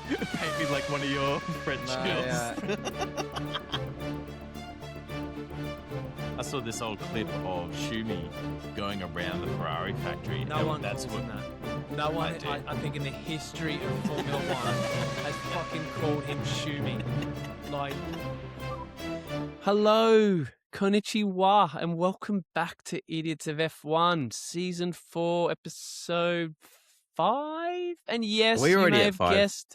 Maybe like one of your French girls. I saw this old clip of Schumi going around the Ferrari factory. No one calls him that. No one, I think, in the history of Formula One has fucking called him Schumi. Like, hello, Konichiwa, and welcome back to Idiots of F1, Season 4, Episode 5. And yes, we you may have guessed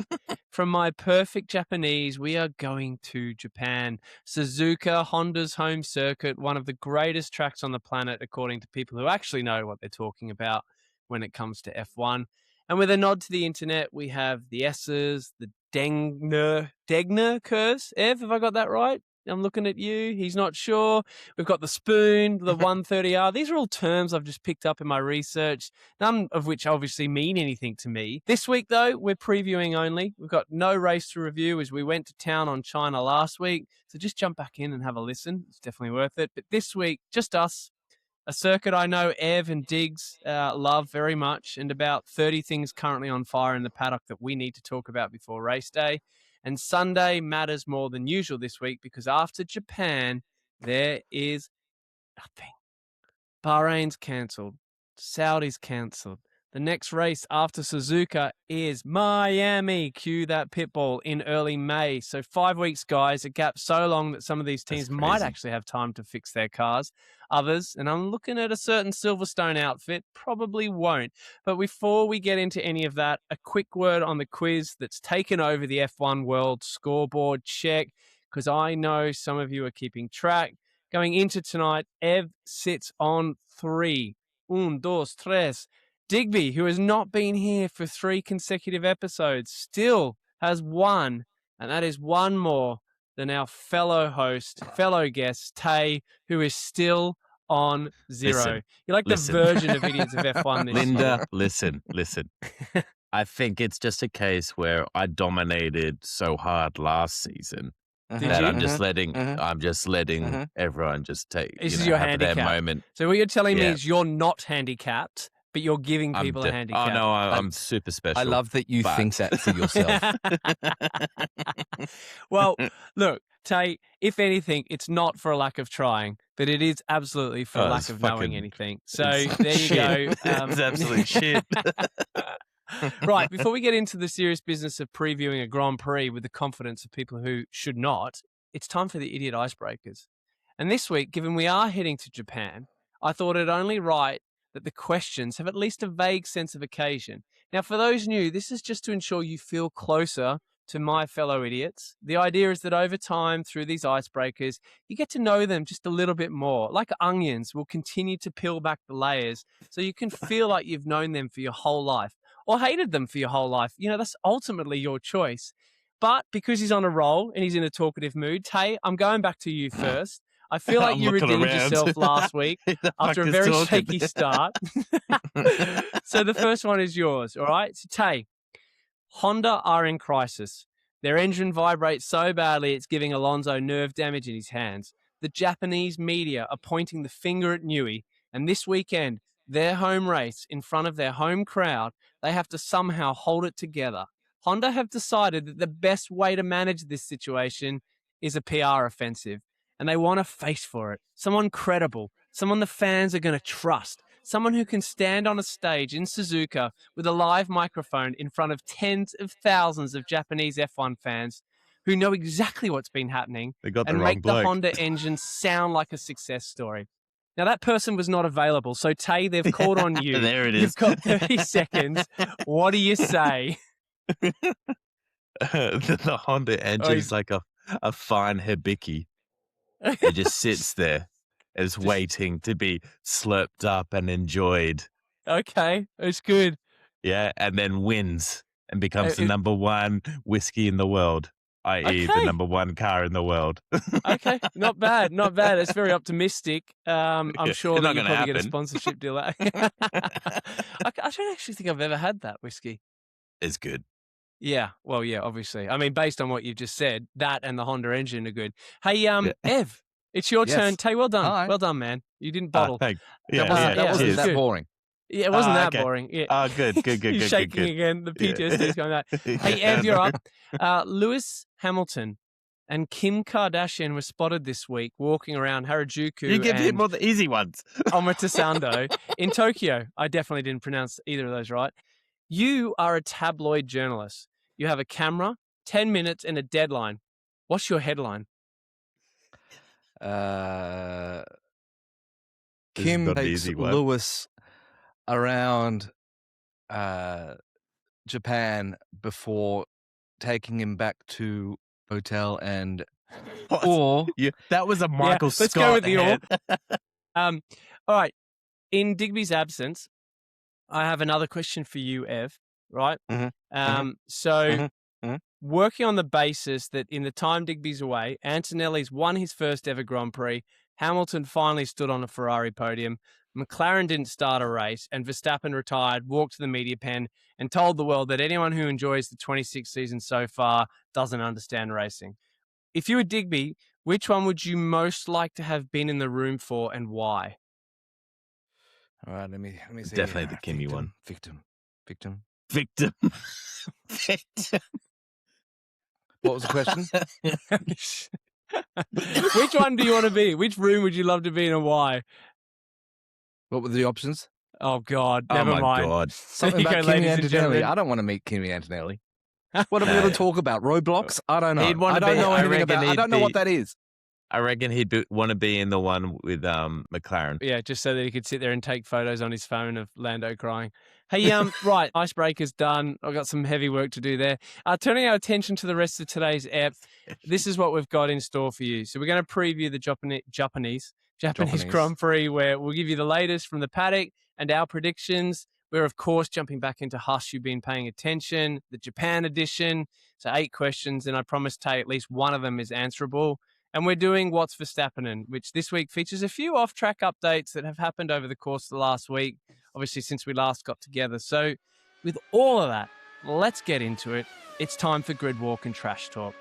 from my perfect Japanese, we are going to Japan. Suzuka, Honda's home circuit, one of the greatest tracks on the planet, according to people who actually know what they're talking about when it comes to F1. And with a nod to the internet, we have the S's, the Degner curves. Ev, have I got that right? I'm looking at you. He's not sure. We've got the spoon, the 130R. These are all terms I've just picked up in my research, none of which obviously mean anything to me. This week, though, we're previewing only. We've got no race to review as we went to town on China last week. So just jump back in and have a listen. It's definitely worth it. But this week, just us. A circuit I know Ev and Diggs love very much, and about 30 things currently on fire in the paddock that we need to talk about before race day. And Sunday matters more than usual this week because after Japan, there is nothing. Bahrain's cancelled. Saudi's cancelled. The next race after Suzuka is Miami. Cue that pitbull in early May. So 5 weeks, guys, a gap so long that some of these teams might actually have time to fix their cars. Others, and I'm looking at a certain Silverstone outfit, probably won't. But before we get into any of that, a quick word on the quiz that's taken over the F1 world scoreboard check, because I know some of you are keeping track. Going into tonight, Ev sits on 3. 1, 2, 3. Digby, who has not been here for 3 consecutive episodes, still has 1, and that is 1 more than our fellow host, fellow guest, Tay, who is still on 0. You're like the version of Idiots of F1 this Linda, year. listen. I think it's just a case where I dominated so hard last season that I'm just letting everyone just take This is your have handicap. their moment. So what you're telling me is you're not handicapped, but you're giving people a handicap. Oh, no, I'm super special. I love that you think that for yourself. Well, look, Tay, if anything, it's not for a lack of trying, but it is absolutely for a lack of knowing anything. So there you go. It's absolute shit. Right, before we get into the serious business of previewing a Grand Prix with the confidence of people who should not, it's time for the idiot icebreakers. And this week, given we are heading to Japan, I thought it only right that the questions have at least a vague sense of occasion. Now, for those new, this is just to ensure you feel closer to my fellow idiots. The idea is that over time, through these icebreakers, you get to know them just a little bit more. Like onions, we'll continue to peel back the layers so you can feel like you've known them for your whole life or hated them for your whole life. You know, that's ultimately your choice. But because he's on a roll and he's in a talkative mood, Tay, I'm going back to you first. I feel like you redeemed yourself last week after a very shaky start. So the first one is yours, all right? So, Tay, Honda are in crisis. Their engine vibrates so badly it's giving Alonso nerve damage in his hands. The Japanese media are pointing the finger at Newey, and this weekend, their home race in front of their home crowd, they have to somehow hold it together. Honda have decided that the best way to manage this situation is a PR offensive. And they want a face for it. Someone credible. Someone the fans are going to trust. Someone who can stand on a stage in Suzuka with a live microphone in front of tens of thousands of Japanese F1 fans who know exactly what's been happening and make the Honda engine sound like a success story. Now, that person was not available. So, Tay, they've called on you. There it is. You've got 30 seconds. What do you say? The Honda engine is like a fine hibiki. It just sits there as waiting to be slurped up and enjoyed. Okay, it's good. Yeah, and then wins and becomes the number 1 whiskey in the world, i.e. the number 1 car in the world. Okay, not bad, not bad. It's very optimistic. I'm sure that you'll probably get a happen. sponsorship deal. I don't actually think I've ever had that whiskey. It's good. Yeah, well, yeah, obviously. I mean, based on what you've just said, that and the Honda engine are good. Hey, Ev, it's your turn. Tay, well done. Hi. Well done, man. You didn't bottle. Thanks. That wasn't Cheers. that boring. Yeah, it wasn't that okay. boring. Yeah. Oh, good. He's shaking again. The PTSD is going out. Hey, Ev, you're up. Lewis Hamilton and Kim Kardashian were spotted this week walking around Harajuku You give him and all the easy ones. Omotesando in Tokyo. I definitely didn't pronounce either of those right. You are a tabloid journalist. You have a camera, 10 minutes, and a deadline. What's your headline? Kim takes Lewis around Japan before taking him back to hotel and or that was a Michael Scott. Let's go with the or. All right. In Digby's absence, I have another question for you, Ev. Right? Working on the basis that in the time Digby's away, Antonelli's won his first ever Grand Prix, Hamilton finally stood on a Ferrari podium, McLaren didn't start a race, and Verstappen retired, walked to the media pen, and told the world that anyone who enjoys the 26th season so far doesn't understand racing. If you were Digby, which one would you most like to have been in the room for and why? All right, let me see. Definitely the Kimmy one. Victim. What was the question? Which one do you want to be? Which room would you love to be in and why? What were the options? Oh, God. Never mind. God. Something about Kimi Antonelli. I don't want to meet Kimi Antonelli. What are we going to talk about? Roadblocks? I don't know. I don't know anything about it. I don't know what that is. I reckon he'd want to be in the one with McLaren. Yeah, just so that he could sit there and take photos on his phone of Lando crying. Hey, right, icebreaker's done. I've got some heavy work to do there. Turning our attention to the rest of today's app, this is what we've got in store for you. So we're going to preview the Japanese Grand Prix, where we'll give you the latest from the paddock and our predictions. We're, of course, jumping back into Haas, you've been paying attention, the Japan edition. So 8 questions, and I promise Tay at least one of them is answerable. And we're doing What's Verstappen, which this week features a few off-track updates that have happened over the course of the last week, obviously since we last got together. So with all of that, let's get into it. It's time for Grid Walk and Trash Talk.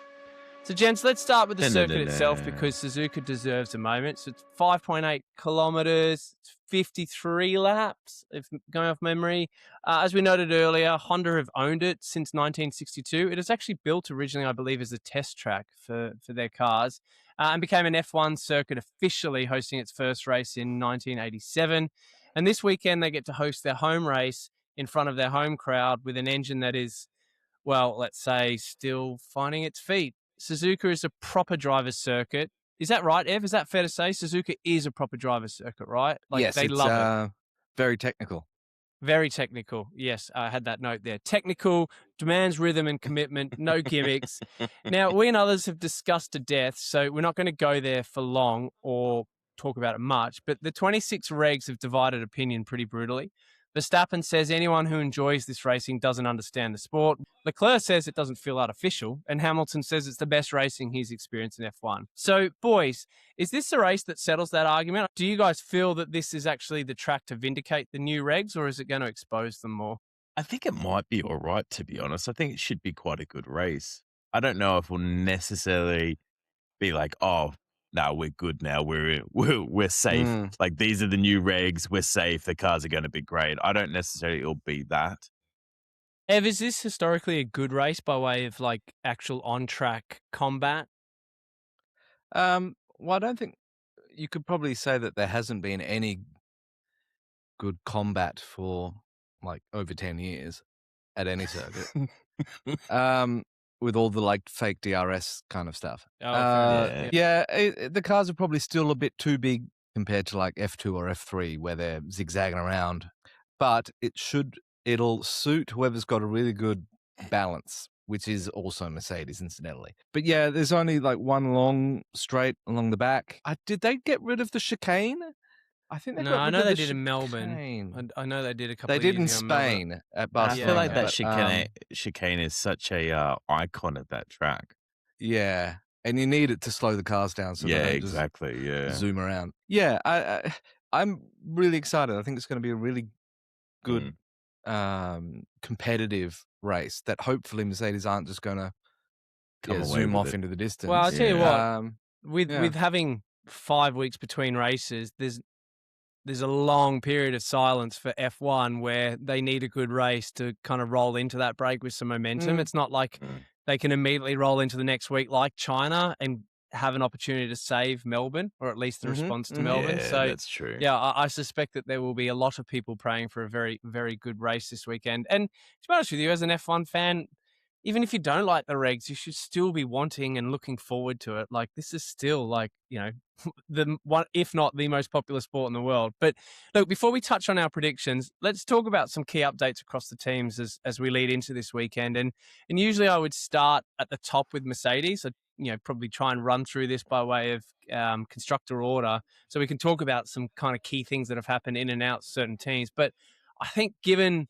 So, gents, let's start with the circuit itself because Suzuka deserves a moment. So it's 5.8 kilometers, 53 laps, if going off memory. As we noted earlier, Honda have owned it since 1962. It was actually built originally, I believe, as a test track for their cars and became an F1 circuit, officially hosting its first race in 1987. And this weekend, they get to host their home race in front of their home crowd with an engine that is, well, let's say, still finding its feet. Suzuka is a proper driver's circuit. Is that right, Ev? Is that fair to say? Suzuka is a proper driver's circuit, right? Yes, they love it. Very technical. Very technical. Yes, I had that note there. Technical, demands rhythm and commitment, no gimmicks. Now, we and others have discussed to death, so we're not going to go there for long or talk about it much, but the 26 regs have divided opinion pretty brutally. Verstappen says anyone who enjoys this racing doesn't understand the sport. Leclerc says it doesn't feel artificial, and Hamilton says it's the best racing he's experienced in F1. So, boys, is this the race that settles that argument? Do you guys feel that this is actually the track to vindicate the new regs, or is it going to expose them more? I think it might be all right, to be honest. I think it should be quite a good race. I don't know if we'll necessarily be like, oh, no, we're good now. We're safe. Like, these are the new regs. We're safe. The cars are going to be great. I don't necessarily it'll be that. Ev, is this historically a good race by way of like actual on-track combat? Well, I don't think you could probably say that there hasn't been any good combat for like over 10 years at any circuit. With all the like fake DRS kind of stuff. The cars are probably still a bit too big compared to like F2 or F3 where they're zigzagging around, but it'll suit whoever's got a really good balance, which is also Mercedes, incidentally. But yeah, there's only like one long straight along the back. Did they get rid of the chicane? I think they got rid of the chicane. I know they did in Melbourne. I know they did a couple of years ago. They did in Spain at Barcelona. I feel like that chicane is such a icon of that track. Yeah, and you need it to slow the cars down so they don't just zoom around. Yeah, I'm really excited. I think it's going to be a really good competitive race that hopefully Mercedes aren't just going to zoom off into the distance. Well, I'll tell you what, with having 5 weeks between races, there's there's a long period of silence for F1 where they need a good race to kind of roll into that break with some momentum. It's not like they can immediately roll into the next week like China and have an opportunity to save Melbourne, or at least the response to Melbourne. Yeah, So that's true. yeah, I suspect that there will be a lot of people praying for a very, very good race this weekend. And to be honest with you, as an F1 fan, even if you don't like the regs, you should still be wanting and looking forward to it. Like, this is still, like, the one, if not the most popular sport in the world. But look, before we touch on our predictions, let's talk about some key updates across the teams as we lead into this weekend. And usually I would start at the top with Mercedes. I'd, probably try and run through this by way of constructor order, so we can talk about some kind of key things that have happened in and out certain teams. But I think, given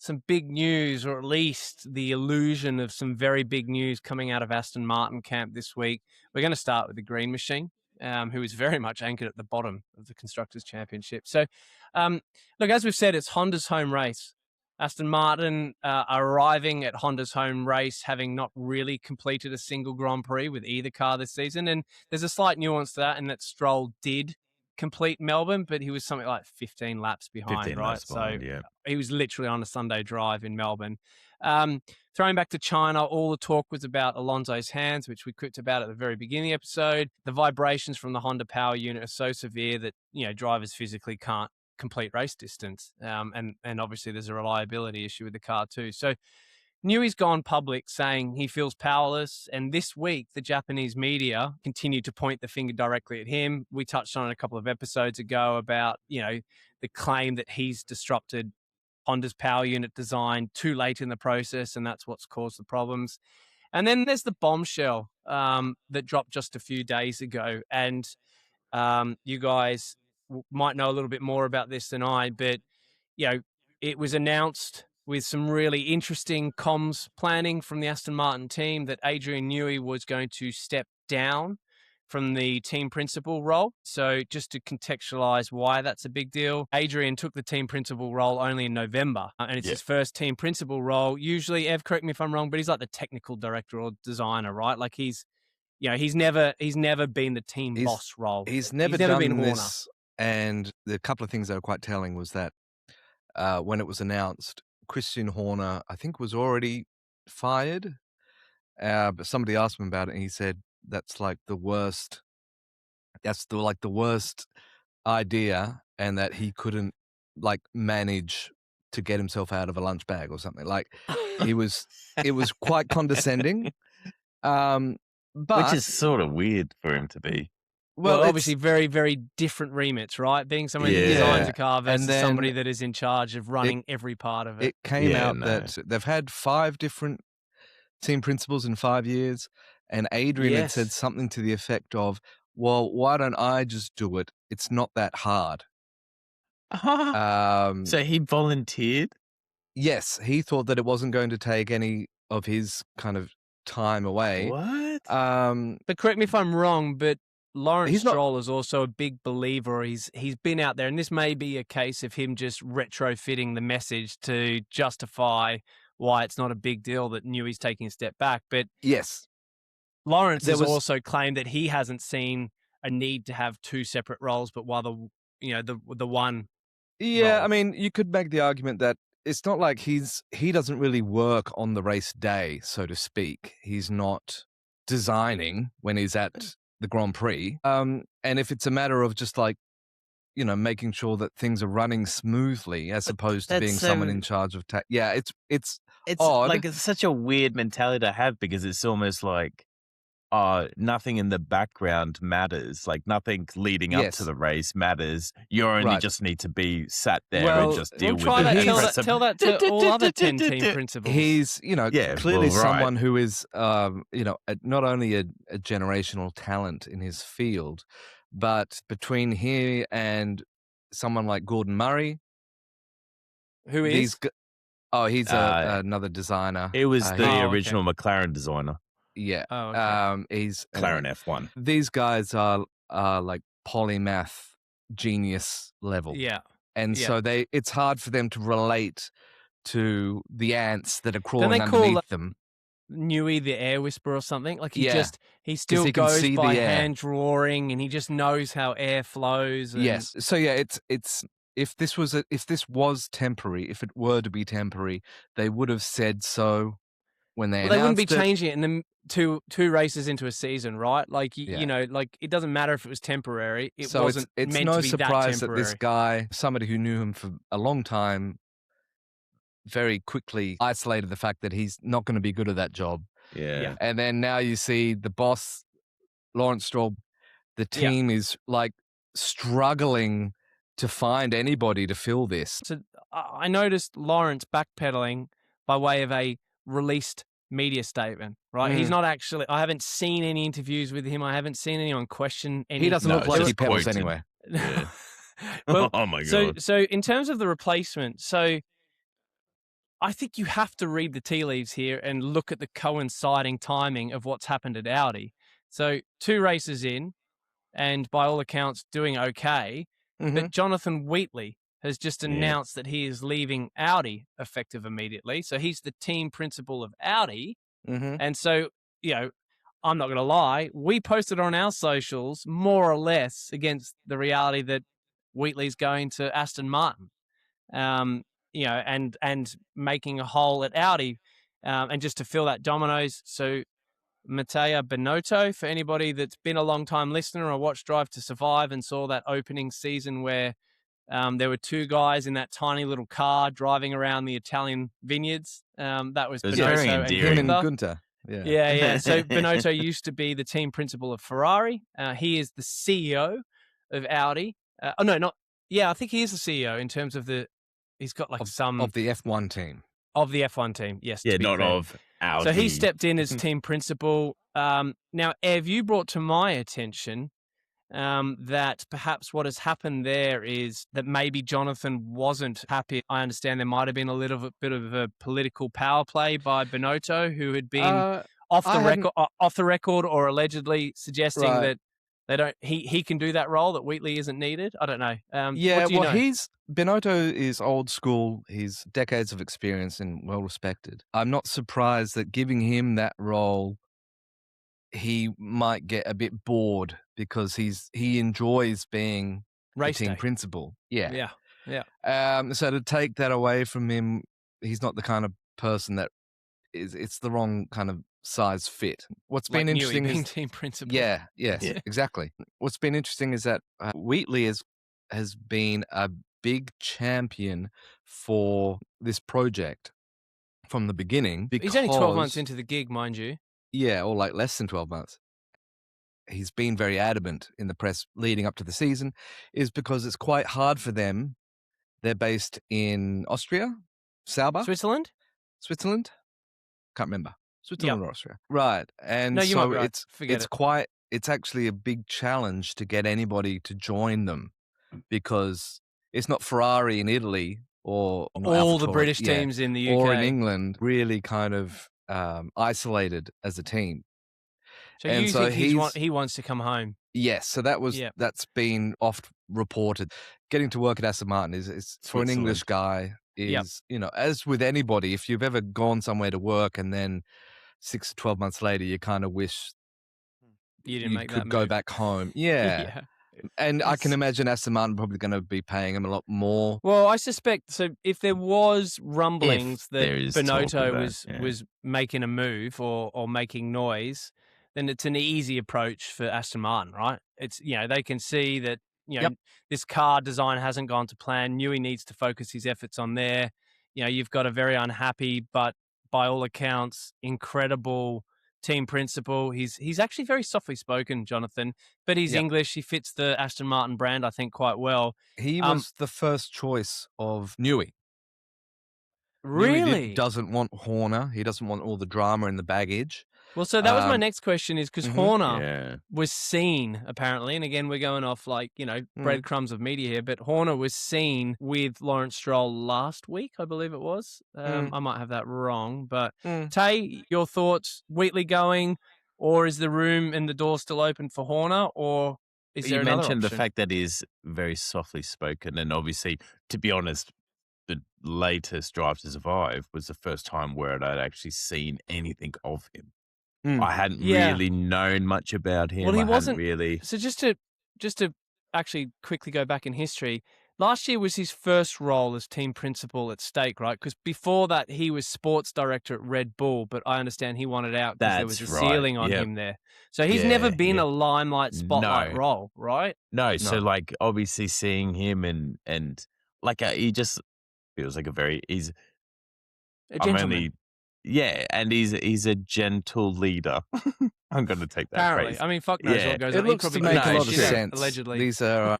some big news, or at least the illusion of some very big news coming out of Aston Martin camp this week, we're going to start with the Green Machine, who is very much anchored at the bottom of the Constructors' Championship. So, look, as we've said, it's Honda's home race. Aston Martin arriving at Honda's home race, having not really completed a single Grand Prix with either car this season. And there's a slight nuance to that, in that Stroll did complete Melbourne, but he was something like 15 laps behind, 15 right? laps behind, yeah. He was literally on a Sunday drive in Melbourne. Throwing back to China, all the talk was about Alonso's hands, which we quipped about at the very beginning of the episode. The vibrations from the Honda power unit are so severe that, drivers physically can't complete race distance. And obviously there's a reliability issue with the car too. So Newey's gone public saying he feels powerless, and this week the Japanese media continued to point the finger directly at him. We touched on it a couple of episodes ago about, the claim that he's disrupted Honda's power unit design too late in the process, and that's what's caused the problems. And then there's the bombshell that dropped just a few days ago, and you guys might know a little bit more about this than I, but it was announced with some really interesting comms planning from the Aston Martin team that Adrian Newey was going to step down from the team principal role. So just to contextualize why that's a big deal, Adrian took the team principal role only in November, and it's his first team principal role. Usually, Ev, correct me if I'm wrong, but he's like the technical director or designer, right? Like he's never been the team boss role. He's never done been Horner. this. And the couple of things that were quite telling was that when it was announced, Christian Horner, I think, was already fired. But somebody asked him about it, and he said that's like the worst. That's the worst idea, and that he couldn't manage to get himself out of a lunch bag or something. Like it was quite condescending. But which is sort of weird for him to be. Well, obviously very, very different remits, right? Being somebody that designs a car versus somebody that is in charge of running every part of it. It came out that they've had 5 different team principals in 5 years, and Adrian had said something to the effect of, well, why don't I just do it? It's not that hard. So he volunteered? Yes, he thought that it wasn't going to take any of his kind of time away. What? But correct me if I'm wrong, but Lawrence Stroll is also a big believer. He's been out there, and this may be a case of him just retrofitting the message to justify why it's not a big deal that Newey's taking a step back. But yes, Lawrence has also claimed that he hasn't seen a need to have 2 separate roles, but while the one. Yeah, role. I mean, you could make the argument that it's not like he doesn't really work on the race day, so to speak. He's not designing when he's at the Grand Prix. And if it's a matter of just making sure that things are running smoothly as opposed to being someone in charge of it's odd. Like, it's such a weird mentality to have, because it's almost like nothing in the background matters. Like, nothing leading up to the race matters. You only just need to be sat there and just deal with it. Tell that to all other 10 team principals. He's, clearly someone who is, not only a generational talent in his field, but between here and someone like Gordon Murray, who is? He's another designer. It was the original McLaren designer. Yeah. Oh, okay. He's McLaren F1. These guys are like polymath genius level. Yeah. And so it's hard for them to relate to the ants that are crawling underneath them. Newey, the air whisperer or something. Like he still he can goes see by the air. hand drawing, and he just knows how air flows. And Yes. So yeah, it's if this was temporary, if it were to be temporary, they would have said so when they well, they wouldn't be announced it. changing it in the two races into a season, right? Like Yeah. you know, like it doesn't matter if it was temporary. It So wasn't it's meant no to be surprise that that this temporary. guy, somebody who knew him for a long time, very quickly isolated the fact that he's not going to be good at that job. Yeah. And then now you see the boss, Lawrence Stroll, the team is like struggling to find anybody to fill this. So I noticed Lawrence backpedaling by way of a released media statement, right? He's not actually, I haven't seen any interviews with him. I haven't seen anyone question any. He doesn't No, look it's like he just pedals quoted. anyway. Yeah. Well, Oh my God. So in terms of the replacement, so I think you have to read the tea leaves here and look at the coinciding timing of what's happened at Audi. So 2 races in, and by all accounts doing okay, but Jonathan Wheatley has just announced that he is leaving Audi effective immediately. So he's the team principal of Audi. And so, you know, I'm not going to lie, we posted on our socials more or less against the reality that Wheatley's going to Aston Martin, you know, and making a hole at Audi, and just to fill that dominoes. So Matteo Binotto, for anybody that's been a long-time listener or watched Drive to Survive and saw that opening season where there were 2 guys in that tiny little car driving around the Italian vineyards. That was It was Binotto very and endearing. Him and Gunther. Gunther. Yeah. Yeah. So Binotto used to be the team principal of Ferrari. He is the CEO of Audi. I think he is the CEO in terms of he's got like of the F1 team. Of the F1 team, yes. Yeah, to be not clear. of Audi. So he stepped in as team principal. Now, Ev, you brought to my attention that perhaps what has happened there is that maybe Jonathan wasn't happy. I understand there might have been a little bit of a political power play by Binotto, who had been off the record or allegedly suggesting that they don't. He can do that role, that Wheatley isn't needed. I don't know. What do you know? Binotto is old school. He's decades of experience and well respected. I'm not surprised that giving him that role, he might get a bit bored because he enjoys being Race the team day. principal. Yeah. So to take that away from him, he's not the kind of person that it's the wrong kind of size fit. What's been interesting being is team principal. Yeah, exactly. What's been interesting is that Wheatley has been a big champion for this project from the beginning. He's only 12 months into the gig, mind you. Yeah, or like less than 12 months. He's been very adamant in the press leading up to the season, is because it's quite hard for them. They're based in Austria, Sauber, Switzerland. Can't remember. Switzerland or Austria. Right. And no, you might so be right. it's actually a big challenge to get anybody to join them, because it's not Ferrari in Italy or all the British teams in the UK or in England really kind of isolated as a team. So you think he wants to come home? Yes. So that's been oft reported. Getting to work at Aston Martin is for an English guy is, you know, as with anybody, if you've ever gone somewhere to work and then 6 to 12 months later, you kind of wish you could go back home. Yeah. And I can imagine Aston Martin probably going to be paying him a lot more. Well, I suspect, so if there was rumblings that Binotto was making a move or making noise, then it's an easy approach for Aston Martin, right? It's, you know, they can see that, you know, this car design hasn't gone to plan. Newey needs to focus his efforts on there. You know, you've got a very unhappy, but by all accounts, incredible team principal. He's actually very softly spoken, Jonathan, but he's English. He fits the Aston Martin brand, I think, quite well. He was the first choice of Newey. Really? Newey doesn't want Horner. He doesn't want all the drama and the baggage. Well, so that was my next question, is because Horner was seen, apparently, and again, we're going off like, you know, breadcrumbs of media here, but Horner was seen with Lawrence Stroll last week, I believe it was. I might have that wrong, but Tay, your thoughts? Wheatley going, or is the room and the door still open for Horner, or is there another option? You mentioned the fact that he's very softly spoken, and obviously, to be honest, the latest Drive to Survive was the first time where I'd actually seen anything of him. Mm. I hadn't Yeah. really known much about him. Well, he I hadn't wasn't really. So just to actually quickly go back in history, last year was his first role as team principal at stake, right? Because before that, he was sports director at Red Bull, but I understand he wanted out because there was a That's right, ceiling on yep. him there. So he's never Yeah, been yeah. a limelight spotlight No. role, right? No, so No. like obviously seeing him and like he just feels like he's A I'm gentleman. only and he's a gentle leader. I'm gonna take that Apparently. phrase. I mean, fuck knows Yeah. what goes It on. He looks probably to make a got lot of shit out, sense. allegedly. These are,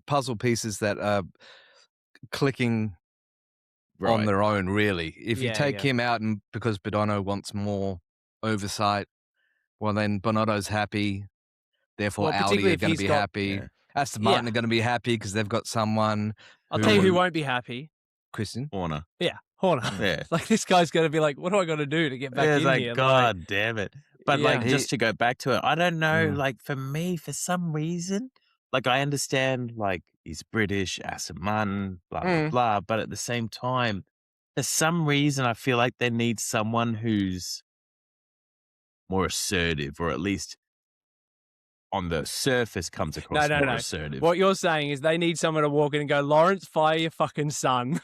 puzzle pieces that are clicking on Right. their own, really. If you Yeah, take yeah. him out and because Bonotto wants more oversight, well, then Bonotto's happy. Therefore, Well, Audi particularly are if going to he's be got- happy. Yeah. Aston Yeah. Martin are going to be happy because they've got someone. I'll tell you who won't be happy. Christian. Horner. Yeah, Horner. Yeah. Like, this guy's going to be like, what do I got to do to get back Yeah, it's in like, here? God damn it. But like, Yeah. just to go back to it, I don't know, Mm. like for me, for some reason, like I understand like he's British, Aston Martin, blah, blah, blah. But at the same time, for some reason, I feel like they need someone who's more assertive, or at least on the surface comes across more assertive. What you're saying is they need someone to walk in and go, Lawrence, fire your fucking son.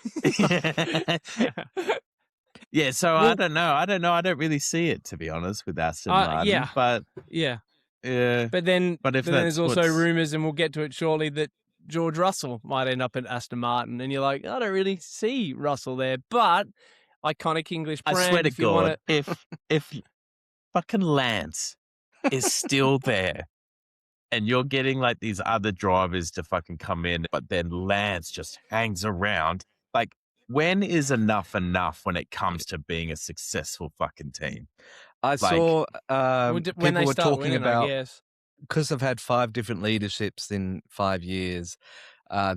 Yeah, so Well- I don't know. I don't really see it, to be honest, with Aston Martin. yeah. But Yeah. yeah. But then, But if then there's that's also what's- rumours, and we'll get to it shortly, that George Russell might end up at Aston Martin. And you're like, I don't really see Russell there. But iconic English brand. I swear to if you wanna- God, if fucking Lance is still there and you're getting like these other drivers to fucking come in, but then Lance just hangs around, like when is enough when it comes to being a successful fucking team? I saw when people they were start talking winning, I about, guess. because they've had 5 different leaderships in 5 years,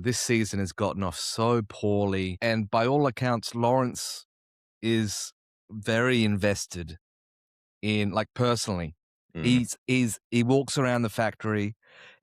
this season has gotten off so poorly. And by all accounts, Lawrence is very invested in, like, personally. He walks around the factory.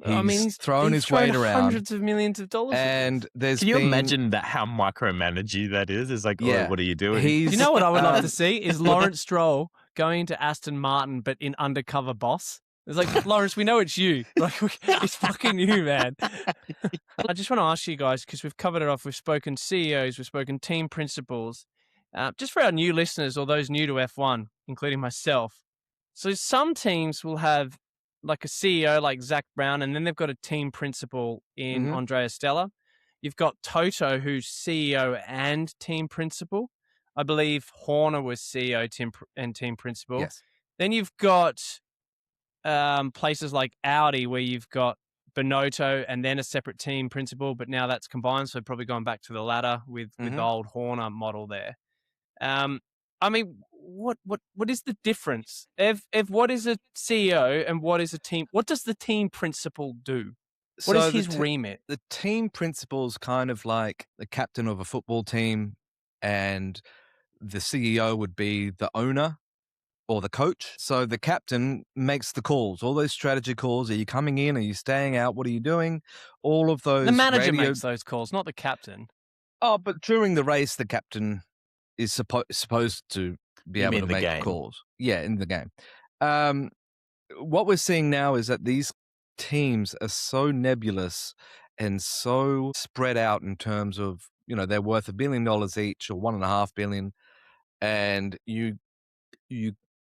He's thrown his weight around. hundreds of millions of dollars. And there's Can you been, imagine that how micromanagey that is? It's like, Yeah. oh, what are you doing? he's, You know what I would love to see is Lawrence Stroll going into Aston Martin, but in undercover boss. It's like, Lawrence, we know it's you. Like, it's fucking you, man. I just want to ask you guys, because we've covered it off. We've spoken CEOs, we've spoken team principals. Just for our new listeners or those new to F1, including myself. So some teams will have like a CEO like Zach Brown, and then they've got a team principal in Andrea Stella. You've got Toto, who's CEO and team principal. I believe Horner was CEO and team principal. Yes. Then you've got places like Audi, where you've got Binotto and then a separate team principal, but now that's combined, so probably going back to the latter with the old Horner model there. I mean, what is the difference? Ev, what is a CEO and what is a team? What does the team principal do? What is his remit? The team principal's kind of like the captain of a football team, and the CEO would be the owner or the coach. So the captain makes the calls, all those strategy calls. Are you coming in? Are you staying out? What are you doing? All of those. The manager makes those calls, not the captain. Oh, but during the race, the captain is supposed to be able to make calls. Yeah, in the game. What we're seeing now is that these teams are so nebulous and so spread out in terms of, they're worth $1 billion each or $1.5 billion, and you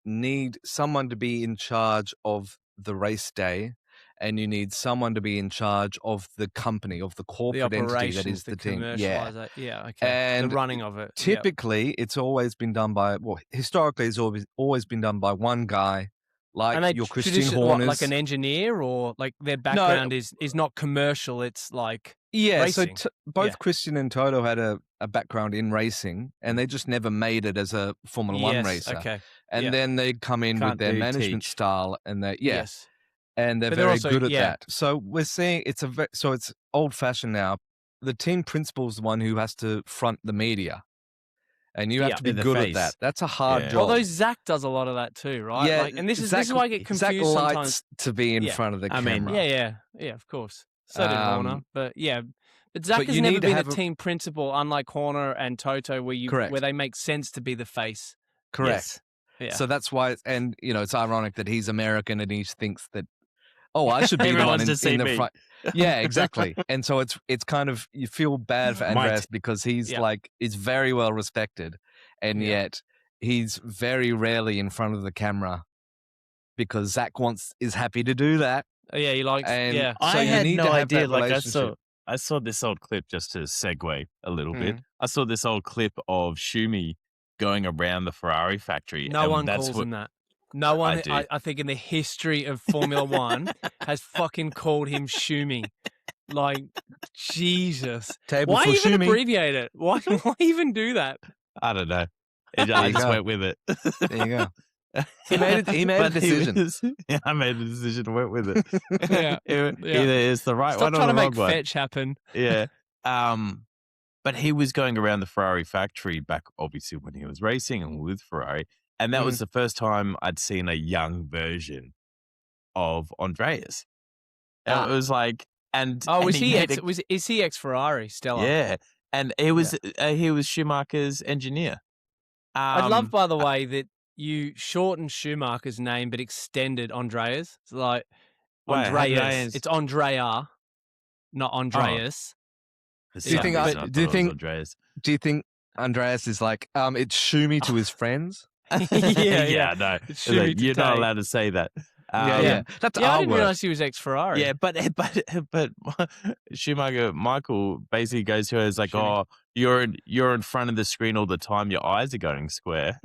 need someone to be in charge of the race day, and you need someone to be in charge of the company, of the corporate entity that is the team. Yeah, okay. And the running of it. Typically, it's always been done by, historically, it's always been done by one guy, like your Christian Horners. Like an engineer, or like their background is not commercial, it's like racing. So both Christian and Toto had a background in racing, and they just never made it as a Formula One racer. Okay. And then they'd come in with their management style, and and they're very good at that. So we're seeing it's old fashioned now. The team principal is the one who has to front the media, and you have to be good at that. That's a hard job. Although Zach does a lot of that too, right? Yeah, and this is why I get confused Zach sometimes. likes to be in front of the camera. Yeah, of course. So did Horner, but But Zach But has you never need to been a have a- team principal, unlike Horner and Toto, where Correct. they make sense to be the face. Correct. Yeah. So that's why, and it's ironic that he's American and he thinks that, oh, I should be the Everyone one wants to see in the me. front. Yeah, exactly. And so it's kind of, you feel bad for Andreas because he's is very well respected, and yet he's very rarely in front of the camera because Zach is happy to do that. Yeah, he likes. And yeah, so I you had need no to have idea. that Like relationship. I saw this old clip, just to segue a little bit. I saw this old clip of Schumi going around the Ferrari factory. no and one that's calls what, him that. No one, do. I think, in the history of Formula One has fucking called him Schumi. Like, Jesus. Table Why for even Schumi. abbreviate it? Why even do that? I don't know. I just went with it. There you go. He made a decision. I made a decision to went with it. Yeah. Either it's the right Stop one or trying the to wrong make one. fetch happen. Yeah. But he was going around the Ferrari factory back, obviously, when he was racing and with Ferrari. And that was the first time I'd seen a young version of Andreas. And it was like, is he ex-Ferrari, Stella? Yeah. And he was Schumacher's engineer. I'd love, by the way, that you shortened Schumacher's name but extended Andreas. It's like Andreas. It's Andrea, not Andreas. Do you think Andreas is like, it's Schumi to his friends? Yeah, no. Like, you're not allowed to say that. That's I didn't realize he was ex-Ferrari. Yeah, but Schumacher Michael basically goes to her as like, Schumi. Oh, you're in front of the screen all the time. Your eyes are going square.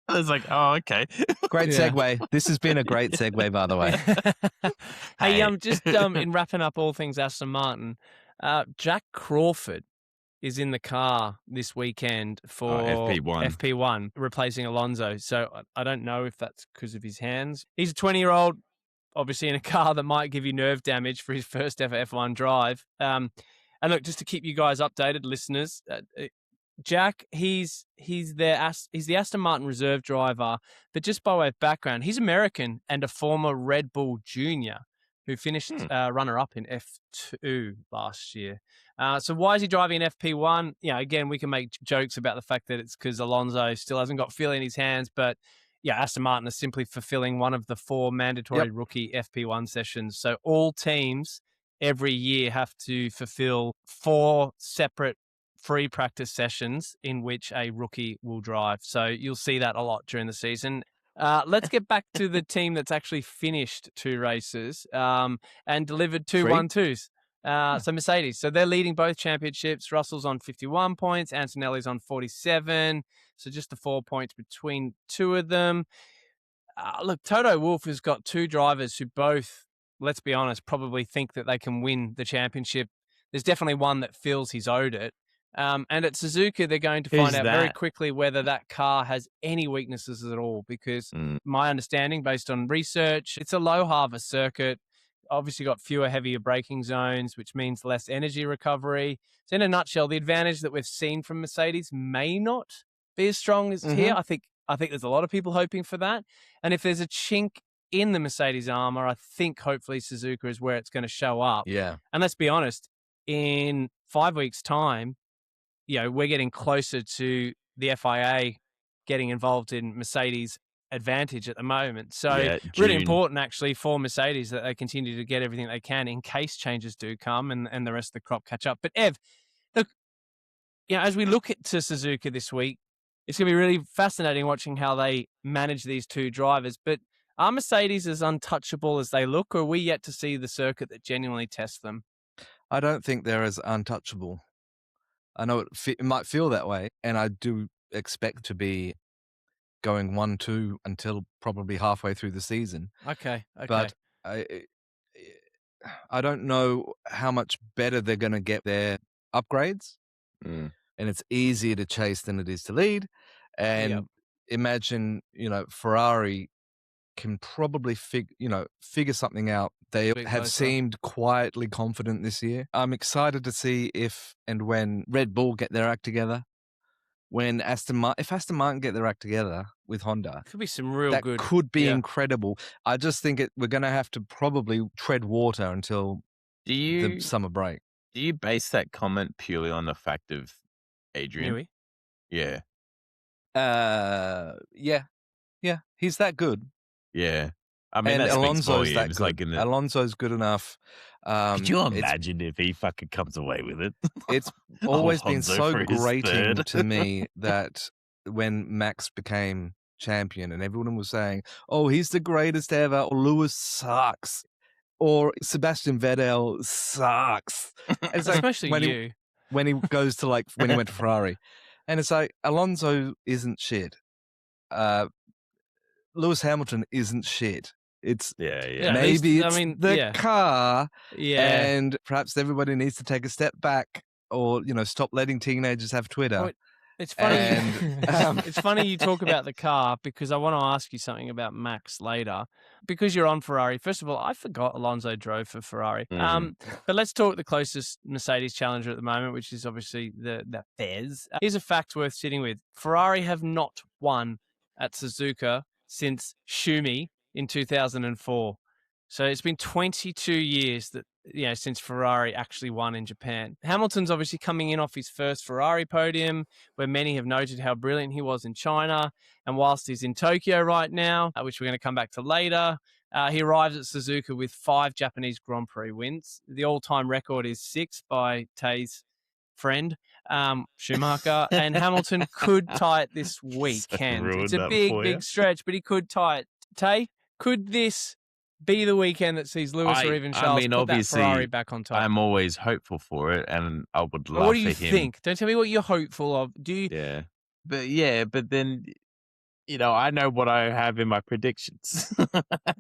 I was like, oh, okay. Great segue. This has been a great segue, by the way. Hey, just in wrapping up all things Aston Martin, Jack Crawford is in the car this weekend for FP1, replacing Alonso. So I don't know if that's because of his hands. He's a 20-year-old, obviously in a car that might give you nerve damage for his first ever F1 drive. And look, just to keep you guys updated, listeners, Jack, he's the Aston Martin reserve driver, but just by way of background, he's American and a former Red Bull junior who finished runner-up in F2 last year. So why is he driving in FP1? Again, we can make jokes about the fact that it's because Alonso still hasn't got feel in his hands, but Aston Martin is simply fulfilling one of the 4 mandatory rookie FP1 sessions. So all teams every year have to fulfill 4 separate free practice sessions in which a rookie will drive. So you'll see that a lot during the season. Let's get back to the team that's actually finished 2 races and delivered 2 1-2s. So Mercedes. So they're leading both championships. Russell's on 51 points. Antonelli's on 47. So just the 4 points between 2 of them. Look, Toto Wolff has got 2 drivers who both, let's be honest, probably think that they can win the championship. There's definitely one that feels he's owed it. And at Suzuka, they're going to find out very quickly whether that car has any weaknesses at all, because my understanding, based on research, it's a low harvest circuit. Obviously got fewer, heavier braking zones, which means less energy recovery. So in a nutshell, the advantage that we've seen from Mercedes may not be as strong as here. I think there's a lot of people hoping for that. And if there's a chink in the Mercedes armor, I think hopefully Suzuka is where it's going to show up. Yeah. And let's be honest, in 5 weeks' time, we're getting closer to the FIA getting involved in Mercedes' advantage at the moment. So really important, actually, for Mercedes that they continue to get everything they can in case changes do come and the rest of the crop catch up. But Ev, look, as we look to Suzuka this week, it's going to be really fascinating watching how they manage these 2 drivers. But are Mercedes as untouchable as they look, or are we yet to see the circuit that genuinely tests them? I don't think they're as untouchable. I know it might feel that way, and I do expect to be going 1-2 until probably halfway through the season. Okay. But I don't know how much better they're going to get their upgrades, and it's easier to chase than it is to lead. And imagine, Ferrari can probably figure something out. They have seemed quietly confident this year. I'm excited to see if and when Red Bull get their act together. If Aston Martin get their act together with Honda, could be some real good. That could be incredible. I just think we're going to have to probably tread water until Do the you summer break. do you base that comment purely on the fact of Adrian? Newey. Yeah. Yeah, he's that good. Yeah. I mean, And that speaks Alonso's that volumes. good. Alonso's good enough. Could you It's imagine if he fucking comes away with it? it's always been Alonso so for his grating third. to me that when Max became champion and everyone was saying, "Oh, he's the greatest ever," or "Lewis sucks," or "Sebastian Vettel sucks." It's like Especially when you. when he goes to when he went to Ferrari, and it's like Alonso isn't shit. Lewis Hamilton isn't shit. It's Yeah, Yeah, yeah. at maybe least- I it's mean, the yeah. car, Yeah. and perhaps everybody needs to take a step back, or stop letting teenagers have Twitter. Oh, it's funny. And, It's funny you talk about the car because I want to ask you something about Max later. Because you're on Ferrari. First of all, I forgot Alonso drove for Ferrari. Mm. But let's talk the closest Mercedes challenger at the moment, which is obviously the Fez. Here's a fact worth sitting with: Ferrari have not won at Suzuka since Schumi in 2004. So it's been 22 years that since Ferrari actually won in Japan. Hamilton's obviously coming in off his first Ferrari podium, where many have noted how brilliant he was in China. And whilst he's in Tokyo right now, which we're going to come back to later, he arrives at Suzuka with 5 Japanese Grand Prix wins. The all-time record is 6 by Tay's friend, Schumacher. And Hamilton could tie it this weekend. ruined It's a that big, for you. big stretch, but he could tie it. Tay, could this be the weekend that sees Lewis or even Charles put that Ferrari back on top? I'm always hopeful for it, and I would love what do you for him. think? Don't tell me what you're hopeful of. Do you? Yeah, but then I know what I have in my predictions,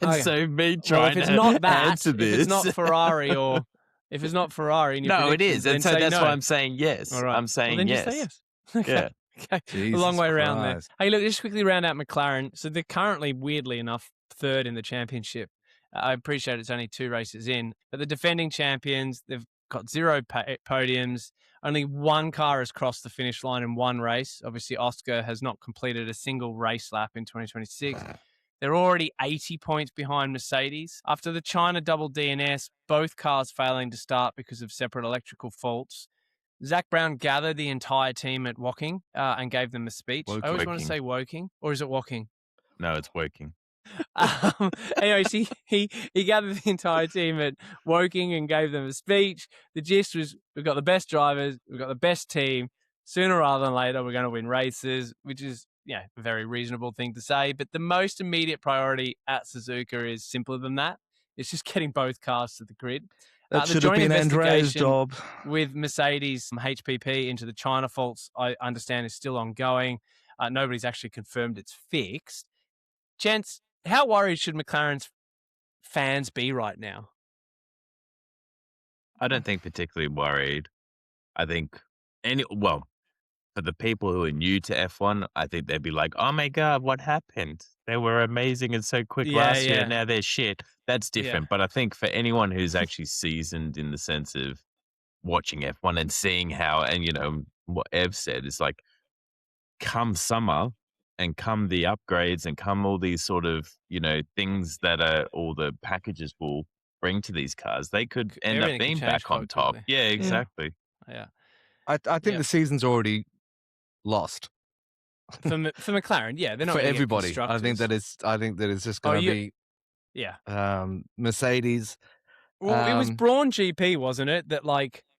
and so me trying if it's to not that, answer this, if it's not Ferrari, or if it's not Ferrari, in your no, it predictions, is, and then so say that's no. why I'm saying yes. All right. I'm saying then yes. just say yes. Okay. Yeah. Okay. Jesus a long way around there. Christ. Hey, look, just quickly round out McLaren. So they're currently, weirdly enough, 3rd in the championship. I appreciate it's only 2 races in, but the defending champions, they've got 0 podiums. Only 1 car has crossed the finish line in 1 race. Obviously, Oscar has not completed a single race lap in 2026. They're already 80 points behind Mercedes. After the China double DNS, both cars failing to start because of separate electrical faults, Zach Brown gathered the entire team at Woking and gave them a speech. I always want to say Woking, or is it Woking? No, it's working. Anyways, he gathered the entire team at Woking and gave them a speech. The gist was, we've got the best drivers, we've got the best team. Sooner rather than later, we're going to win races, which is a very reasonable thing to say. But the most immediate priority at Suzuka is simpler than that. It's just getting both cars to the grid. That The should have joint been Andrea's investigation job. with Mercedes HPP into the China faults, I understand, is still ongoing. Nobody's actually confirmed it's fixed. Gents, how worried should McLaren's fans be right now? I don't think particularly worried. I think for the people who are new to F1, I think they'd be like, "Oh my god, what happened? They were amazing and so quick last year, and now they're shit." That's different. But I think for anyone who's actually seasoned in the sense of watching F1 and seeing how, and what Ev said is like, come summer and come the upgrades and come all these sort of things that all the packages will bring to these cars, they could end up being back on top. Quickly. Yeah, exactly. Yeah. I think the season's already lost for McLaren. Yeah, they're not for gonna everybody. get I think that it's just going to be Mercedes. Well, it was Braun GP, wasn't it? That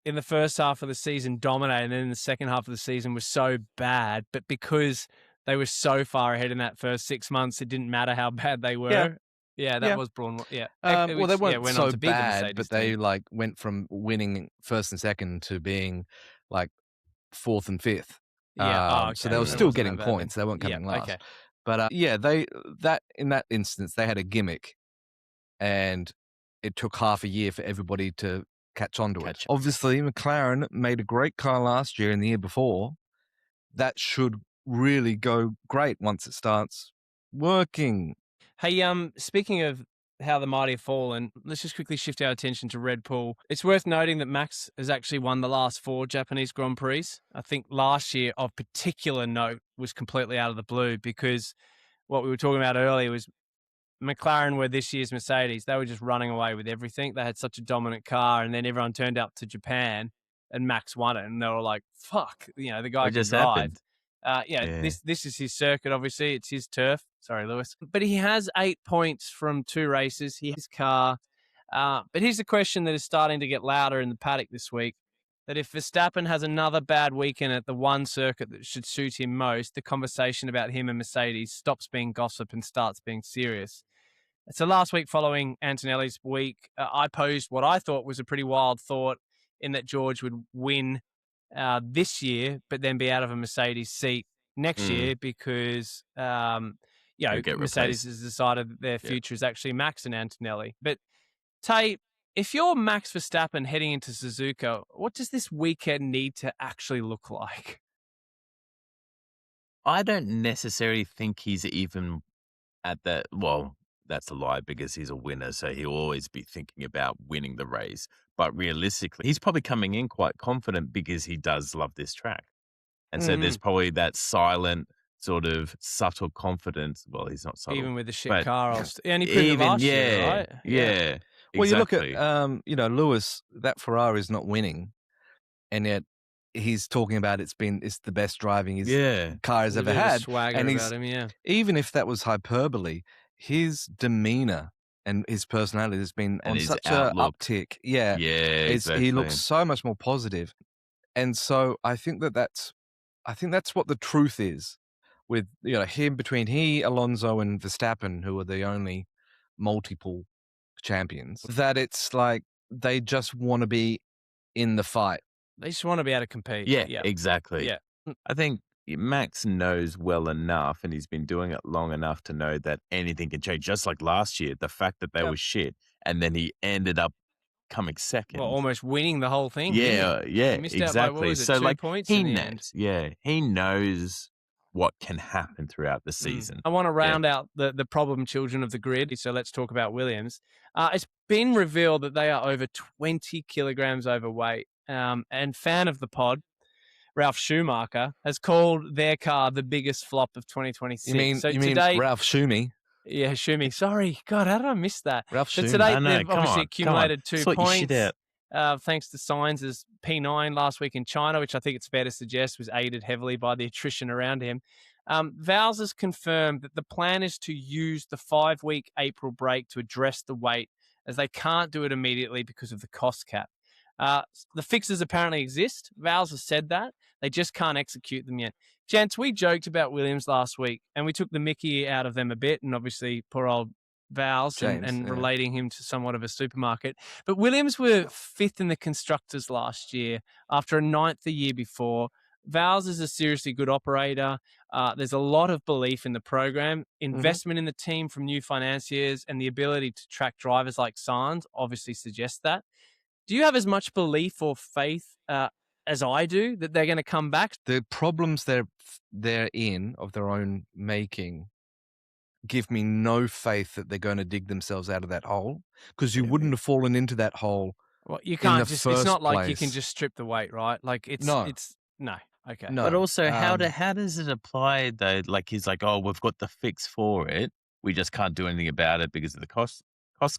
in the first half of the season dominated, and then in the second half of the season was so bad. But because they were so far ahead in that first 6 months, it didn't matter how bad they were. Yeah, that was Braun. Yeah. Well, they weren't went so on to beat the bad, Mercedes but they team. went from winning first and second to being 4th and 5th. So they were still getting points. They weren't coming last. Okay. But in that instance, they had a gimmick, and it took half a year for everybody to catch on to it. Obviously, McLaren made a great car last year and the year before. That should really go great once it starts working. Hey, speaking of how the mighty have fallen, let's just quickly shift our attention to Red Bull. It's worth noting that Max has actually won the last 4 Japanese Grand Prix. I think last year, of particular note, was completely out of the blue because what we were talking about earlier was McLaren were this year's Mercedes. They were just running away with everything. They had such a dominant car, and then everyone turned up to Japan, and Max won it, and they were like, "Fuck, the guy What can just drive." happened? Yeah. This is his circuit. Obviously, it's his turf. Sorry, Lewis, but he has 8 points from 2 races. He has his car. But here's the question that is starting to get louder in the paddock this week: that if Verstappen has another bad weekend at the one circuit that should suit him most, the conversation about him and Mercedes stops being gossip and starts being serious. So last week, following Antonelli's week, I posed what I thought was a pretty wild thought, in that George would win this year, but then be out of a Mercedes seat next year because Mercedes has decided that their future is actually Max and Antonelli. But Tay, if you're Max Verstappen heading into Suzuka, what does this weekend need to actually look like? I don't necessarily think he's even at that. Well, that's a lie because he's a winner, so he'll always be thinking about winning the race. But realistically, he's probably coming in quite confident because he does love this track. And so there's probably that silent, sort of subtle confidence. Well, he's not subtle. Even with the shit car, and he proved it last year, right? Yeah. Well, Exactly. you look at, Lewis, that Ferrari is not winning, and yet he's talking about it's the best driving his car has ever had. And about him, even if that was hyperbole, his demeanor and his personality has been on such an uptick. Yeah, exactly. He looks so much more positive, and so I think that's what the truth is with him, between Alonso and Verstappen, who are the only multiple champions, that it's like they just want to be in the fight. They just want to be able to compete. Yeah, exactly. Yeah. I think Max knows well enough, and he's been doing it long enough to know that anything can change. Just like last year, the fact that they were shit, and then he ended up coming second. Well, almost winning the whole thing. Yeah, he missed exactly. out by, what was it, so 2 points he in the knows. end. Yeah, he knows what can happen throughout the season. I want to round out the problem children of the grid, so let's talk about Williams. It's been revealed that they are over 20 kilograms overweight, and fan of the pod, Ralf Schumacher, has called their car the biggest flop of 2026. You mean Ralf Schumi? Yeah, Schumi. Sorry. God, how did I miss that? Ralf Schumi. So today, they've obviously accumulated 2 Sort points. your shit out. Thanks to Sainz's P9 last week in China, which I think it's fair to suggest was aided heavily by the attrition around him. Vowles has confirmed that the plan is to use the 5-week April break to address the weight, as they can't do it immediately because of the cost cap. The fixes apparently exist. Vowles has said that. They just can't execute them yet. Gents, we joked about Williams last week, and we took the mickey out of them a bit, and obviously poor old Vowles and relating him to somewhat of a supermarket. But Williams were 5th in the Constructors last year after a 9th the year before. Vowles is a seriously good operator. There's a lot of belief in the program, investment in the team from new financiers, and the ability to track drivers like Sainz obviously suggests that. Do you have as much belief or faith as I do that they're going to come back? The problems they're in of their own making give me no faith that they're going to dig themselves out of that hole, because you wouldn't have fallen into that hole. Well, you can't just. It's not place. like you can just strip the weight, right? Like it's no. Okay. No. But also, how does it apply though? Like he's like, oh, we've got the fix for it. We just can't do anything about it because of the cost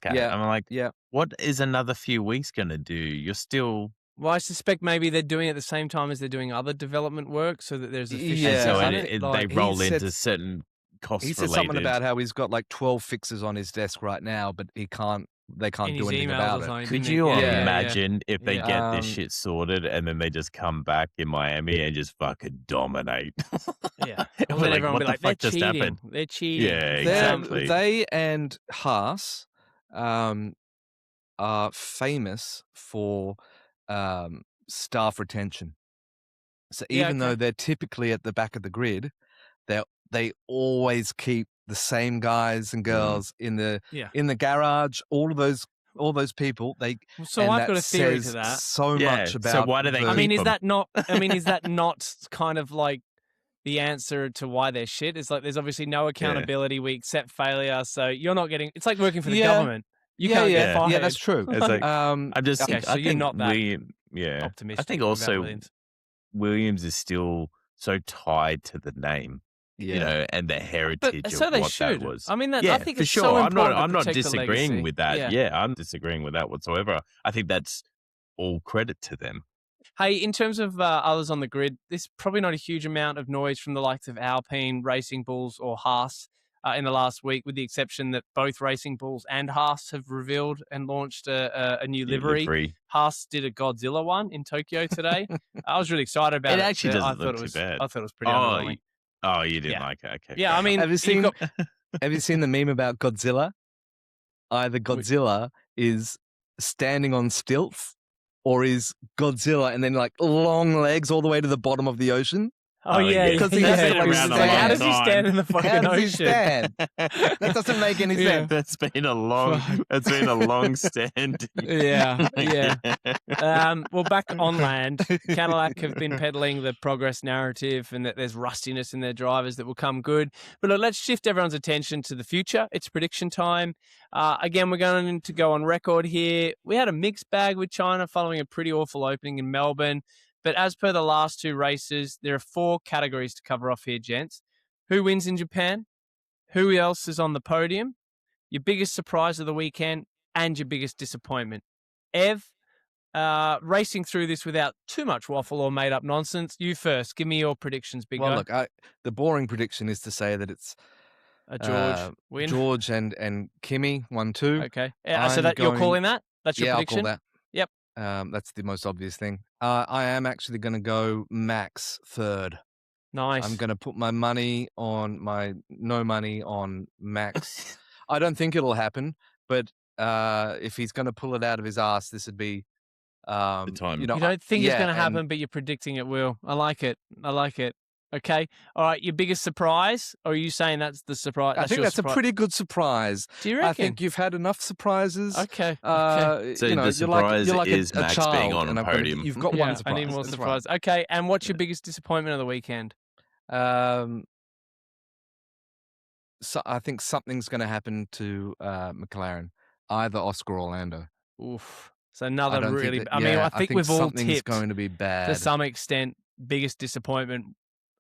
cap. Yeah. I'm like, what is another few weeks going to do? You're still. Well, I suspect maybe they're doing it at the same time as they're doing other development work, so that there's efficiency. Yeah. So they roll into certain costs. He said something about how he's got like 12 fixes on his desk right now, but they can't do anything about it. Could you imagine if they get this shit sorted and then they just come back in Miami and just fucking dominate? Yeah. And we're like, what the fuck just happened? They're cheating. Yeah, exactly. They and Haas are famous for staff retention. So even though they're typically at the back of the grid, they always keep the same guys and girls in the garage. All those people. So I've got a theory to that. So much about. So why do they? Is that not? Is that not kind of like the answer to why they're shit? Is like there's obviously no accountability. We accept failure, so you're not getting. It's like working for the government. You can't get fired. Yeah, that's true. It's like, I'm just. Okay, so you're not that optimistic. I think also Williams is still so tied to the name. you know, and the heritage so of they what should. that was. I mean, yeah, I think for it's sure. so I'm important not to protect the disagreeing legacy. with that. Yeah. I'm disagreeing with that whatsoever. I think that's all credit to them. Hey, in terms of others on the grid, there's probably not a huge amount of noise from the likes of Alpine, Racing Bulls, or Haas in the last week, with the exception that both Racing Bulls and Haas have revealed and launched a new livery. Haas did a Godzilla one in Tokyo today. I was really excited about it. It actually doesn't look too bad. I thought it was pretty underwhelming. Oh, you didn't like it? Okay. Yeah, I mean, have you seen the meme about Godzilla? Either Godzilla is standing on stilts, or is Godzilla and then like long legs all the way to the bottom of the ocean? Oh yeah, because he's been around a long how does he stand in the fucking How does he ocean? stand? It doesn't make any sense. That's been a long stand. Yeah. Well, back on land, Cadillac have been peddling the progress narrative and that there's rustiness in their drivers that will come good. But look, let's shift everyone's attention to the future. It's prediction time. Again, we're going to go on record here. We had a mixed bag with China following a pretty awful opening in Melbourne. But as per the last two races, there are 4 categories to cover off here, gents. Who wins in Japan? Who else is on the podium? Your biggest surprise of the weekend and your biggest disappointment. Ev, racing through this without too much waffle or made-up nonsense. You first. Give me your predictions, big guy. Well, look, the boring prediction is to say that it's a George win. George and Kimi 1-2. Okay. So that you're calling that? That's your prediction? I'll call that. Yep. That's the most obvious thing. I am actually going to go Max third. Nice. I'm going to put my money on no money on Max. I don't think it'll happen, but if he's going to pull it out of his ass, this would be the time. You don't think it's going to happen, but you're predicting it will. I like it. Okay. All right. Your biggest surprise, or are you saying that's the surprise? I think that's a pretty good surprise. Do you reckon? I think you've had enough surprises. Okay. So the surprise you're like is a Max child, being on a podium. You've got one surprise. I need more That's surprise. Right. Okay. And what's your biggest disappointment of the weekend? So I think something's going to happen to McLaren, either Oscar or Lando. Oof. So another really. I think we've all tipped going to be bad to some extent. Biggest disappointment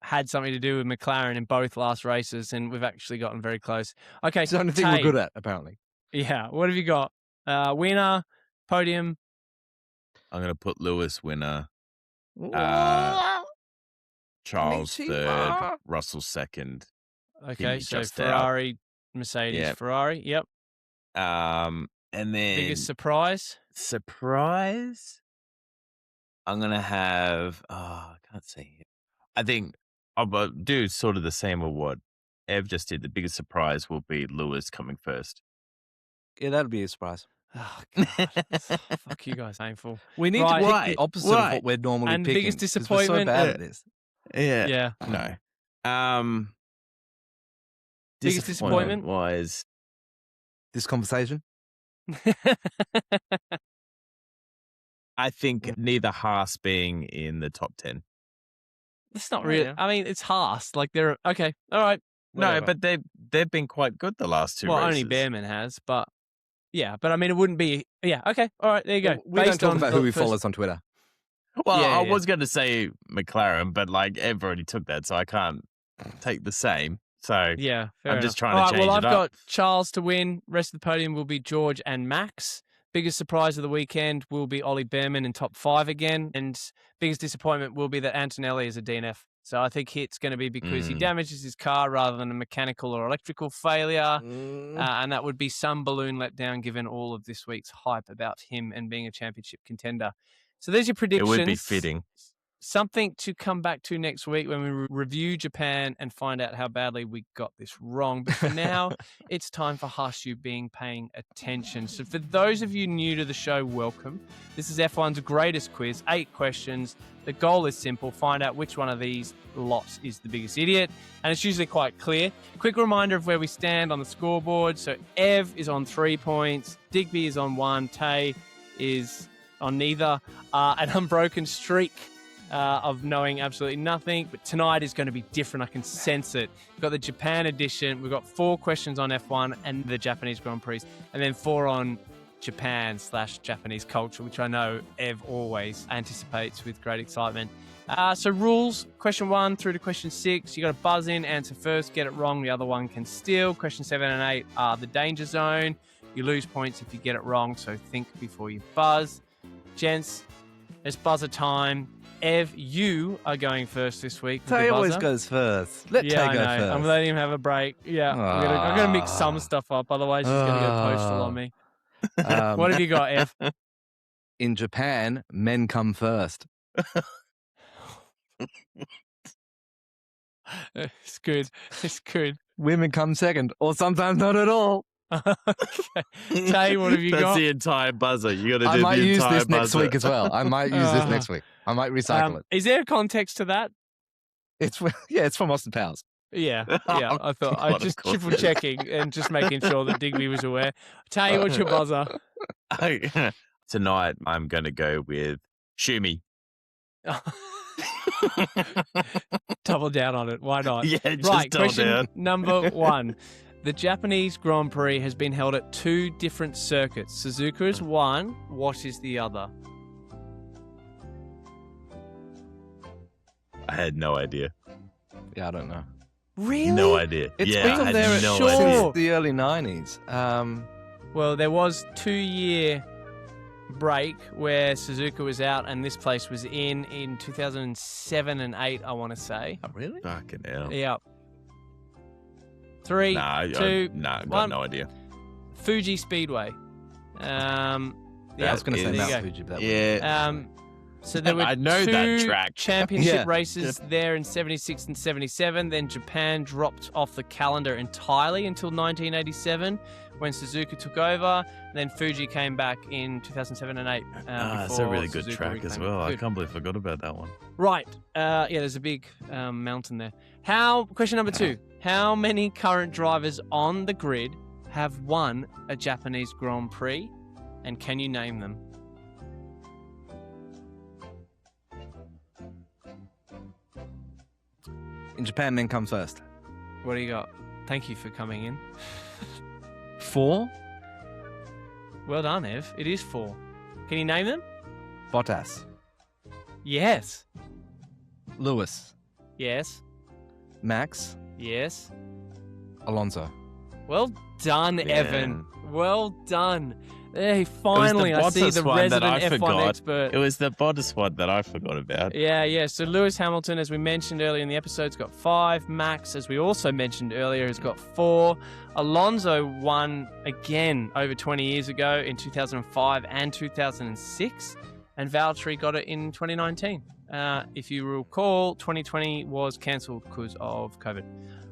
had something to do with McLaren in both last races, and we've actually gotten very close. Okay, it's the only thing we're good at, apparently. Yeah. What have you got? Winner, podium. I'm going to put Lewis winner. Charles third, Russell second. Okay, so Ferrari, Mercedes, Ferrari. Yep. And then biggest surprise. I'm gonna have. I can't say it. I think I'll do sort of the same of what Ev just did. The biggest surprise will be Lewis coming first. Yeah, that'll be a surprise. Oh, God. Fuck you guys, painful. We need to pick the opposite of what we're normally and picking. Biggest disappointment. We're so bad at this. Yeah. No. Biggest disappointment was this conversation. I think neither Haas being in the top 10. It's not really. I mean, it's Haas. Like they're okay. All right. Whatever. No, but they've been quite good the last 2 races. Well, only Behrman has, but yeah. But I mean, it wouldn't be. Yeah. Okay. All right. There you go. We don't talk about who he follows on Twitter. Well, I was going to say McLaren, but like Ev already took that, so I can't take the same. So yeah, I'm just trying to change it up. I've got Charles to win. Rest of the podium will be George and Max. Biggest surprise of the weekend will be Ollie Behrman in top 5 again. And biggest disappointment will be that Antonelli is a DNF. So I think it's going to be because he damages his car rather than a mechanical or electrical failure. And that would be some balloon letdown given all of this week's hype about him and being a championship contender. So there's your predictions. It would be fitting. Something to come back to next week when we review Japan and find out how badly we got this wrong. But for now, it's time for Hashu being paying attention. So for those of you new to the show, welcome. This is F1's greatest quiz, 8 questions. The goal is simple. Find out which one of these lots is the biggest idiot. And it's usually quite clear. Quick reminder of where we stand on the scoreboard. So Ev is on 3 points. Digby is on 1. Tay is on neither. An unbroken streak of knowing absolutely nothing, but tonight is going to be different. I can sense it. We've got the Japan edition. We've got 4 questions on F1 and the Japanese Grand Prix, and then 4 on Japan/Japanese culture, which I know Ev always anticipates with great excitement. So rules, question 1 through to question 6. You got to buzz in, answer first, get it wrong, the other one can steal. Question 7 and 8 are the danger zone. You lose points if you get it wrong, so think before you buzz. Gents, it's buzzer time. Ev, you are going first this week. Tay always goes first. Let Tay go first. I'm letting him have a break. Yeah, I'm going to mix some stuff up, otherwise he's going to go postal on me. What have you got, Ev? In Japan, men come first. It's good. It's good. Women come second, or sometimes not at all. Okay. Tay, what have you got? That's the entire buzzer. You got to do the entire buzzer. I might use this next week as well. I might use this next week. I might recycle it. Is there context to that? It's from Austin Powers. Yeah. I thought I just triple checking and just making sure that Digby was aware. Tay, what's your buzzer? Tonight, I'm going to go with Shumi. Double down on it. Why not? Yeah, just right. double Question down. number 1. The Japanese Grand Prix has been held at 2 different circuits. Suzuka is one. What is the other? I had no idea. Yeah, I don't know. Really? No idea. It's yeah, been I there had no sure. idea. since the early 90s. Well, there was 2-year break where Suzuka was out and this place was in 2007 and 8, I want to say. Oh, really? Fucking hell. Yeah. 3, Nah, 2, I got 1. no idea. Fuji Speedway. I was going to say there Mount you go. Fuji, but that Yeah. So there were I know 2 that track. championship Yeah. races there in 76 and 77. Then Japan dropped off the calendar entirely until 1987 when Suzuka took over. And then Fuji came back in 2007 and 8. It's a really good Suzuka track as reclaimed it. well. I Good. can't believe I forgot about that one. Right. Yeah, there's a big mountain there. Question number 2. How many current drivers on the grid have won a Japanese Grand Prix? And can you name them? in Japan, men come first. What do you got? Thank you for coming in. 4, Well done, Ev. It is 4. Can you name them? Bottas, Yes. Lewis, Yes. Max, Yes. Alonso. Well done, Man. Evan. Well done. Hey, finally, I see Bottas the one that resident I F1 forgot. expert. It was the Bottas one that I forgot about. Yeah. So Lewis Hamilton, as we mentioned earlier in the episode, has got 5. Max, as we also mentioned earlier, has got 4. Alonso won again over 20 years ago in 2005 and 2006. And Valtteri got it in 2019. If you recall, 2020 was cancelled because of COVID.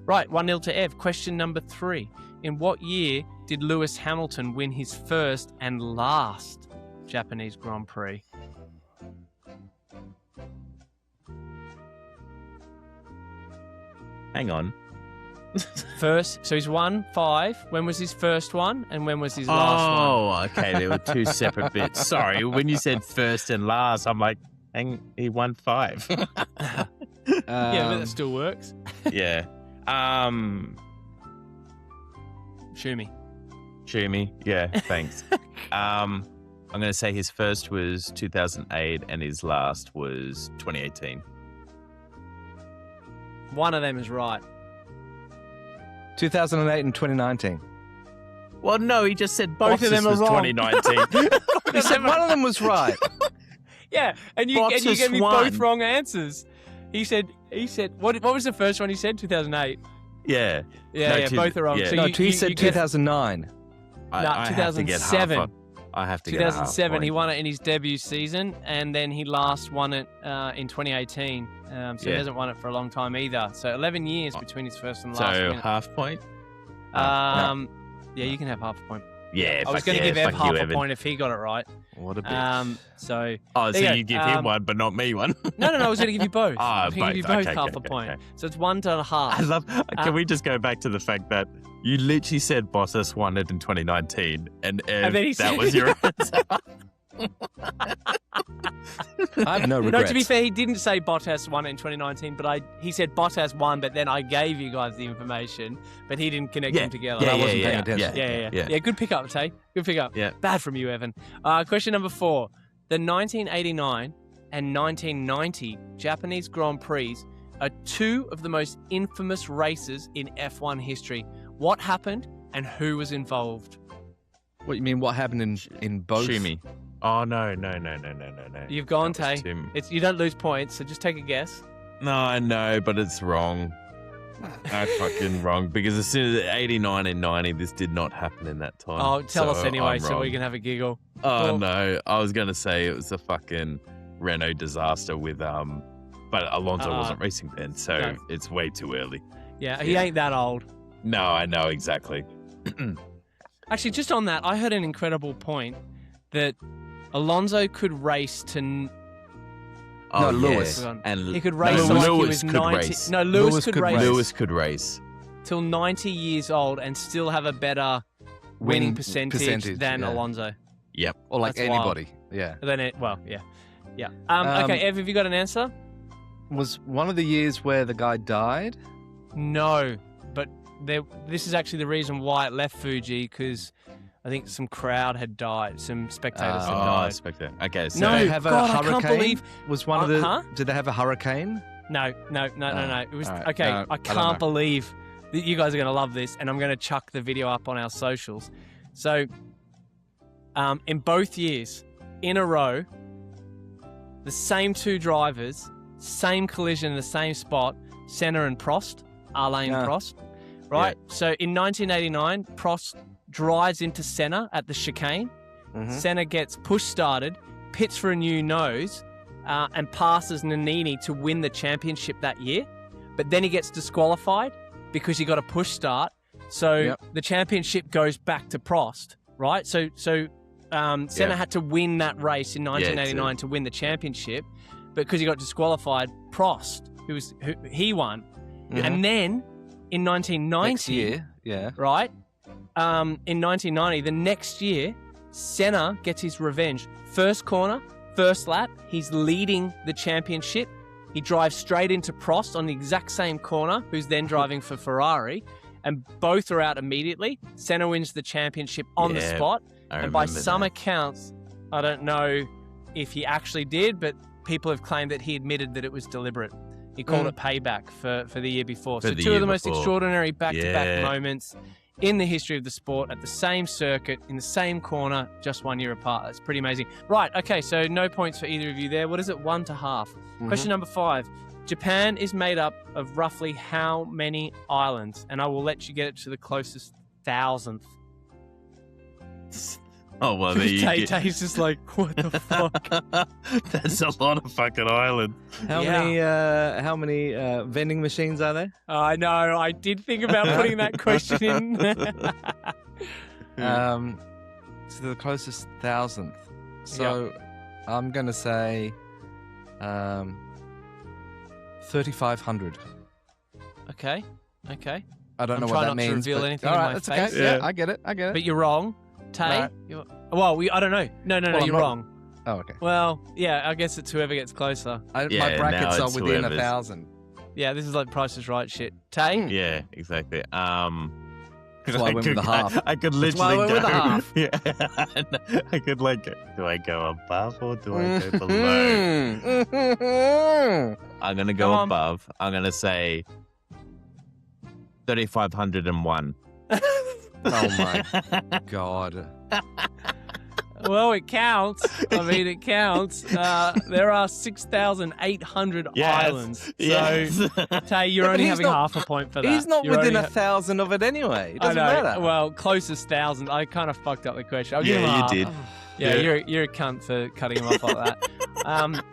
Right, 1-0 to Ev. Question number 3. In what year did Lewis Hamilton win his first and last Japanese Grand Prix? Hang on. First, so he's won 5. When was his first one, and when was his last one? Oh, okay. There were 2 separate bits. Sorry, when you said first and last, I'm like, he won 5. Yeah, but that still works. Yeah. Shumi. Yeah, thanks. I'm going to say his first was 2008 and his last was 2018. One of them is right. 2008 and 2019. Well, no, he just said Both of them are was wrong. 2019. He said one of them was right. Yeah, and you Bottas gave me won. both wrong answers. He said what was the first one he said? 2008. Yeah. Yeah, both are wrong. yeah. So No, you he said get 2009. I have to get half 2007. a- I have to get a half 2007, he point. won it in his debut season, and then he last won it in 2018. So he hasn't won it for a long time either. So 11 years between his first and last So win. half point? Yeah, you can have half a point. Yeah, I was going to give Ev half a point if he got it right. What a bitch. So Oh, so there you you go. give him one, but not me one. no, I was going to give you both. I was going to give you both Okay, half okay, a point. okay. So it's 1.5. I love. Can we just go back to the fact that you literally said Bottas won it in 2019, and And then he that said- was your answer? I have no No, regrets. to be fair, he didn't say Bottas won in 2019, but he said Bottas won, but then I gave you guys the information, but he didn't connect them together. I wasn't paying attention. Yeah. Good pickup, Tay. Good pickup. Yeah. Bad from you, Evan. Question number 4. The 1989 and 1990 Japanese Grand Prix are two of the most infamous races in F1 history. What happened and who was involved? What you mean? What happened in both? Shumi. Oh, no. You've gone, That was Tay. Tim. You don't lose points, so just take a guess. No, I know, but it's wrong. That's fucking wrong. Because as soon as 89 and 90, this did not happen in that time. Oh, tell us anyway, I'm so we wrong. can have a giggle. Oh, Well- no. I was going to say it was a fucking Renault disaster with, but Alonso wasn't racing then, so No. it's way too early. Yeah, he Yeah. ain't that old. No, I know exactly. Actually, just on that, I heard an incredible point that Alonso could race to. Oh, Lewis. yeah. And He could race no, till like he Lewis was could 90. race. No, Lewis could race Lewis could race. till 90 years old and still have a better winning percentage than yeah. Alonso. Yep. Or like That's wild. anybody. Yeah. Yeah. Okay, Ev, have you got an answer? Was one of the years where the guy died? No, but this is actually the reason why it left Fuji, because I think some crowd had died, some spectators had Oh, died. spectator. Okay, so No, Did they have God, a I can't hurricane? believe- Was one of the? Huh? Did they have a hurricane? No. It was all right. okay. No, I I don't can't know. believe that you guys are going to love this, and I'm going to chuck the video up on our socials. So, in both years, in a row, the same two drivers, same collision in the same spot, Senna and Prost, Alain Yeah. Prost, right? So in 1989, Prost drives into Senna at the chicane. Mhm. Senna gets push-started, pits for a new nose, and passes Nannini to win the championship that year. But then he gets disqualified because he got a push start. So the championship goes back to Prost, right? So Senna had to win that race in 1989 to win the championship, but because he got disqualified, Prost, he won. Mhm. And then in 1990, Next year, yeah. right? In 1990, the next year, Senna gets his revenge. First corner, first lap, he's leading the championship. He drives straight into Prost on the exact same corner, who's then driving for Ferrari, and both are out immediately. Senna wins the championship on the Yeah, spot, I and by remember some that. accounts, I don't know if he actually did, but people have claimed that he admitted that it was deliberate. He called it payback for the year before. For So the two of year the most before. extraordinary back-to-back Yeah. moments in the history of the sport at the same circuit, in the same corner, just 1 year apart. That's pretty amazing. Right, okay, so no points for either of you there. What is it, 1-1/2? Question number 5. Japan is made up of roughly how many islands? And I will let you get it to the closest thousandth. Oh, well, there you go. Tay's just like, what the fuck? That's a lot of fucking island. How many vending machines are there? I know, I did think about putting that question in. To the closest thousandth. So I'm going to say 3,500. Okay. I don't I'm know trying what that not to means. reveal but- anything all in right, my that's face. okay. Yeah. I get it. But you're wrong. Tay? Right. Well, I don't know. No, Well, I'm you're not- wrong. Oh, okay. Well, yeah, I guess it's whoever gets closer. My Yeah, brackets now are it's within whoever's. 1,000. Yeah, this is like Price is Right shit. Tay? Yeah, exactly. That's why I went with the half. I could That's why I literally went with the go. half. Yeah, I could like. Do I go above or do I go below? Mm-hmm. I'm gonna Come go on. above. I'm gonna say 3,501. Oh my God. Well, it counts. I mean, it counts. There are 6,800 Yes. islands. So, Yes. Tay, you're Yeah, but only he's having not- half a point for that. He's not You're within only 1,000 of it anyway. It I doesn't know. matter. Well, closest thousand. I kind of fucked up the question. I'll give him Yeah, you half. did. Yeah, Yeah. you're a cunt for cutting him off like that.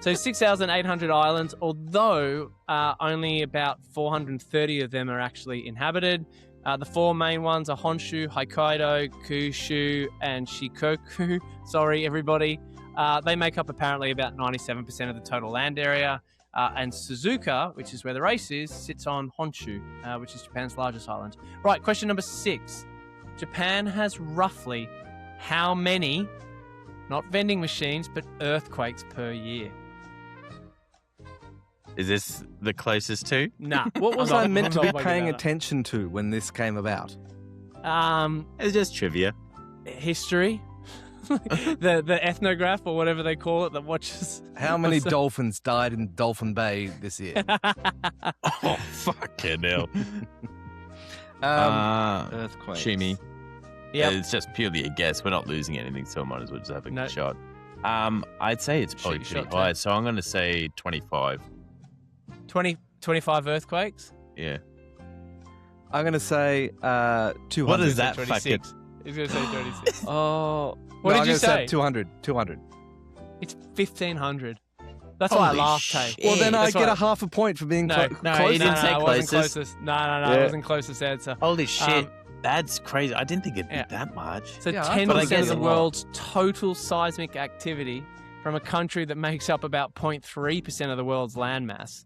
So 6,800 islands, although only about 430 of them are actually inhabited. The 4 main ones are Honshu, Hokkaido, Kyushu, and Shikoku. Sorry, everybody. They make up apparently about 97% of the total land area. And Suzuka, which is where the race is, sits on Honshu, which is Japan's largest island. Right, question number 6. Japan has roughly how many not vending machines, but earthquakes per year? Is this the closest to? Nah. What was I'm I not- meant I'm to not be making paying that up. attention to when this came about? It's just trivia. History. the ethnograph or whatever they call it that watches. How many dolphins died in Dolphin Bay this year? Oh, fucking hell. Earthquakes. Shimmy. Yep. It's just purely a guess. We're not losing anything, so I might as well just have a No. shot. I'd say it's probably Shoot your pretty shot, high, Ted. so I'm going to say 25. 25 earthquakes. Yeah. I'm going to say 200. What is that 26. He's going to say 36. Oh. What did I'm you gonna say? 200. It's 1,500. That's why I Holy laughed, Tay. shit. Well, then I That's get why- a half a point for being No, close. he didn't say it wasn't closest. closest. No, Yeah. it wasn't closest answer. Holy shit. Um, That's crazy. I didn't think it'd be Yeah. that much. So Yeah, I thought 10% it of was the a lot. world's total seismic activity from a country that makes up about 0.3% of the world's landmass.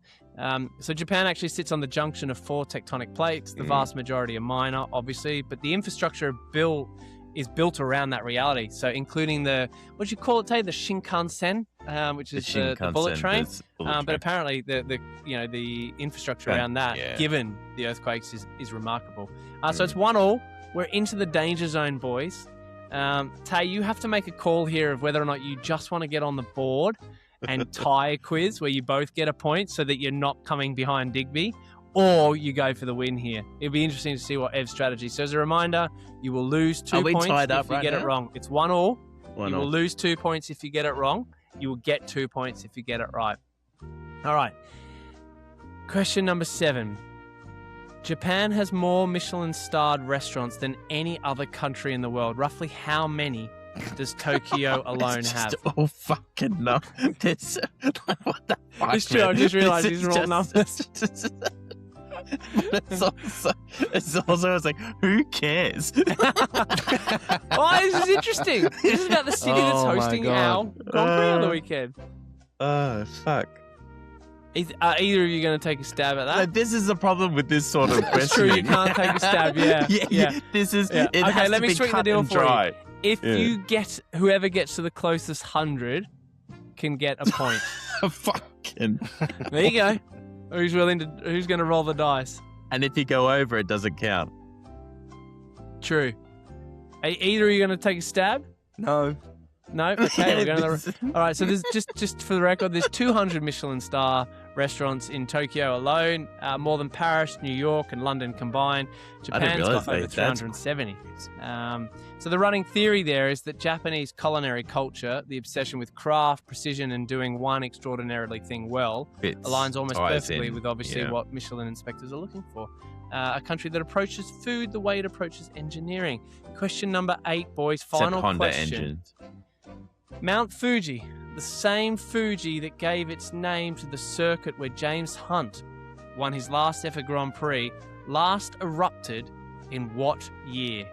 So Japan actually sits on the junction of 4 tectonic plates. The vast majority are minor, obviously, but the infrastructure is built around that reality. So including what do you call it, Tay? The Shinkansen, which is the bullet train. But apparently the infrastructure around that, Yeah. given the earthquakes, is remarkable. So it's 1-1. We're into the danger zone, boys. Tay, you have to make a call here of whether or not you just want to get on the board and tie a quiz where you both get a point so that you're not coming behind Digby, or you go for the win here. It'll be interesting to see what Ev's strategy. So as a reminder, you will lose 2 Are we points tied if up you right get it now? wrong. It's 1-1. Why You will not? lose 2 points if you get it wrong. You will get 2 points if you get it right. All right. Question number 7. Japan has more Michelin-starred restaurants than any other country in the world. Roughly how many does Tokyo alone It's have? just all fucking no. This, what the fuck, It's true, I man? just realised This these is are all numbers. it's also it's like, who cares? Oh, this is interesting. This is about the city that's Oh my hosting our God. Grand Prix on the weekend. Oh, fuck. Are either of you going to take a stab at that? Like, this is the problem with this sort of It's true, you questioning. can't take a stab, yeah. This is, Yeah. it Okay, has let to me be sweeten the cut deal and for you. dry. If Yeah. whoever gets to the closest 100 can get a point. Fucking. There you go. Who's going to roll the dice? And if you go over, it doesn't count. True. Are either of you going to take a stab? No. No? Okay, we're going to... All right, so there's just for the record, there's 200 Michelin-star restaurants in Tokyo alone, more than Paris, New York, and London combined. Japan's realise got over that's 370. So the running theory there is that Japanese culinary culture, the obsession with craft, precision, and doing one extraordinarily thing well, Fits. aligns almost ties perfectly in, with obviously yeah. what Michelin inspectors are looking for. A country that approaches food the way it approaches engineering. Question number 8, boys. Except Final Honda question. engines. Mount Fuji, the same Fuji that gave its name to the circuit where James Hunt won his last ever Grand Prix, last erupted in what year?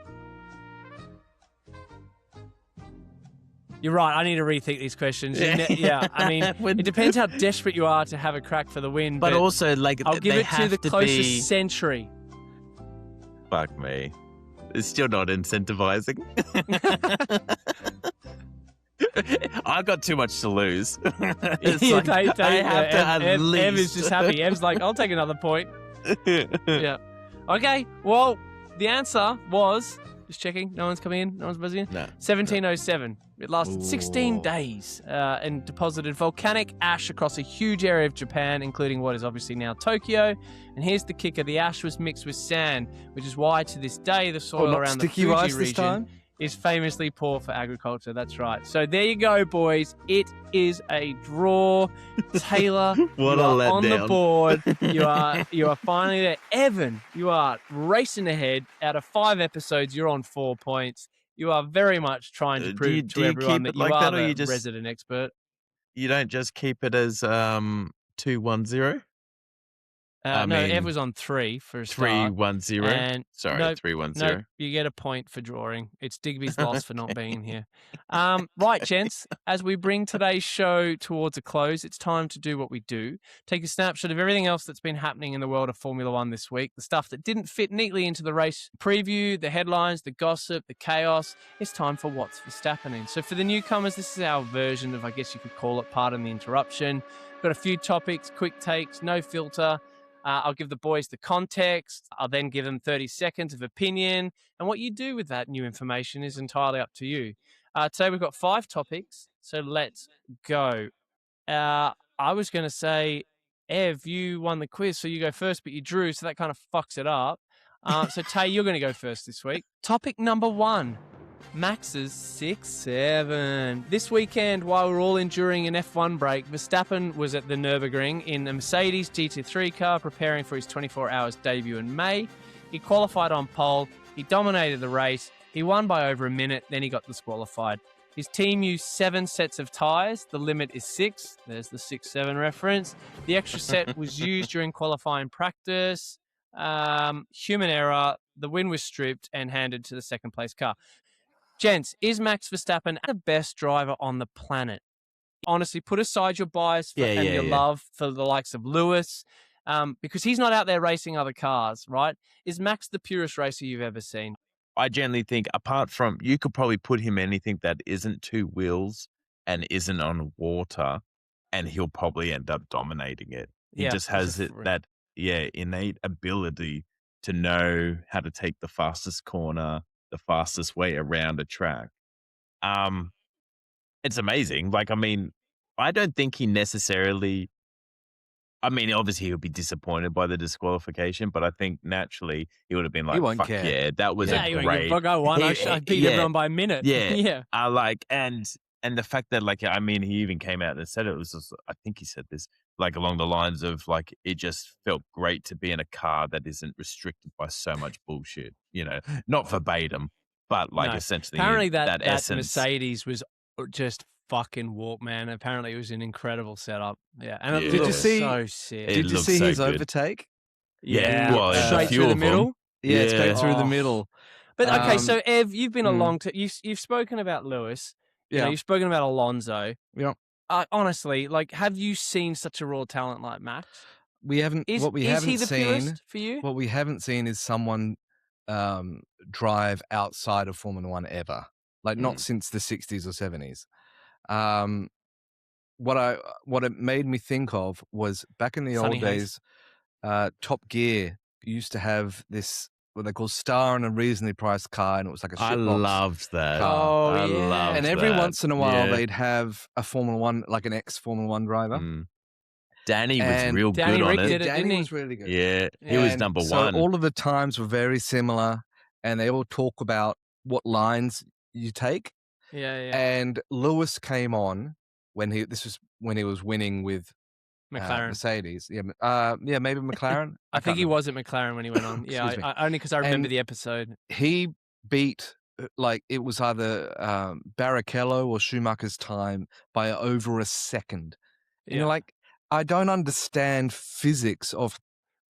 You're right, I need to rethink these questions. Yeah, I mean, it depends how desperate you are to have a crack for the win, But also, like, I'll give they it to have the to closest be... century. Fuck me. It's still not incentivizing. I've got too much to lose. It's Yeah, like, I have to at Ev least. is just happy. Ev's like, I'll take another point. Yeah. Okay, well, the answer was, just checking, no one's coming in, no one's buzzing in. No. 1707. It lasted 16 Ooh. days and deposited volcanic ash across a huge area of Japan, including what is obviously now Tokyo. And here's the kicker. The ash was mixed with sand, which is why to this day the soil not around the sticky Fuji rice this region time? is famously poor for agriculture. That's right. So there you go, boys. It is a draw. Taylor, What you a are on the letdown. board. You are finally there. Evan, you are racing ahead. Out of 5 episodes, you're on 4 points. You are very much trying to Do prove you- to do you everyone keep that it you like are that, or the you just- resident expert. You don't just keep it as 210? Ev was on 3 for a start. 3-1-0. And Sorry, nope, 3-1-0. Nope, you get a point for drawing. It's Digby's loss for not being here. Right, gents, as we bring today's show towards a close, it's time to do what we do. Take a snapshot of everything else that's been happening in the world of Formula One this week, the stuff that didn't fit neatly into the race preview, the headlines, the gossip, the chaos. It's time for What's Verstappening. So for the newcomers, this is our version of, I guess you could call it, pardon the interruption. Got a few topics, quick takes, no filter. I'll give the boys the context. I'll then give them 30 seconds of opinion. And what you do with that new information is entirely up to you. Today we've got 5 topics, so let's go. I was going to say, Ev, you won the quiz, so you go first, but you drew, so that kind of fucks it up. So Tay, you're going to go first this week. Topic number 1. Max's 6-7. This weekend, while we're all enduring an F1 break, Verstappen was at the Nürburgring in a Mercedes GT3 car preparing for his 24 hours debut in May. He qualified on pole. He dominated the race. He won by over a minute. Then he got disqualified. His team used 7 sets of tyres. The limit is 6. There's the 6-7 reference. The extra set was used during qualifying practice. Human error. The win was stripped and handed to the second place car. Gents, is Max Verstappen the best driver on the planet? Honestly, put aside your bias and your love for the likes of Lewis, because he's not out there racing other cars, right? Is Max the purest racer you've ever seen? I generally think, apart from, you could probably put him anything that isn't 2 wheels and isn't on water, and he'll probably end up dominating it. He just has that innate ability to know how to take the fastest corner, the fastest way around a track. It's amazing. Like, I mean, I don't think he necessarily, I mean, obviously he would be disappointed by the disqualification, but I think naturally he would have been like, fuck care. Yeah, that was a great. I won. I beat everyone by a minute. Yeah. I like, and the fact that, like, I mean, he even came out and said it was just, I think he said this, like, along the lines of, like, it just felt great to be in a car that isn't restricted by so much bullshit, you know, not verbatim, but like essentially apparently that essence. Mercedes was just fucking warp, man. Apparently it was an incredible setup. Yeah. And it Did looked you see, so sick. Did you see his overtake? Yeah. Well, straight through the middle. Yeah, straight through the middle. But okay, so Ev, you've been along to, you've spoken about Lewis. You know, you've spoken about Alonso. Yeah. Honestly, like, have you seen such a raw talent like Max? We haven't. Is he the purest for you? What we haven't seen is someone drive outside of Formula One ever. Like, not since the 60s or 70s. What it made me think of was back in the old days, Top Gear used to have this, what they call star on a reasonably priced car, and it was like a shitbox. I loved that. Car. I loved and every that. once in a while they'd have a Formula One, like an ex-Formula One driver. Danny was real good on it. Danny was really good. Yeah, he was number one. So all of the times were very similar, and they all talk about what lines you take. Yeah. And Lewis came on when he was winning with McLaren. Mercedes. Yeah, maybe McLaren. I think he was at McLaren when he went on. Yeah, only because I remember the episode. He beat, like, it was either Barrichello or Schumacher's time by over a second. And you're like, I don't understand physics of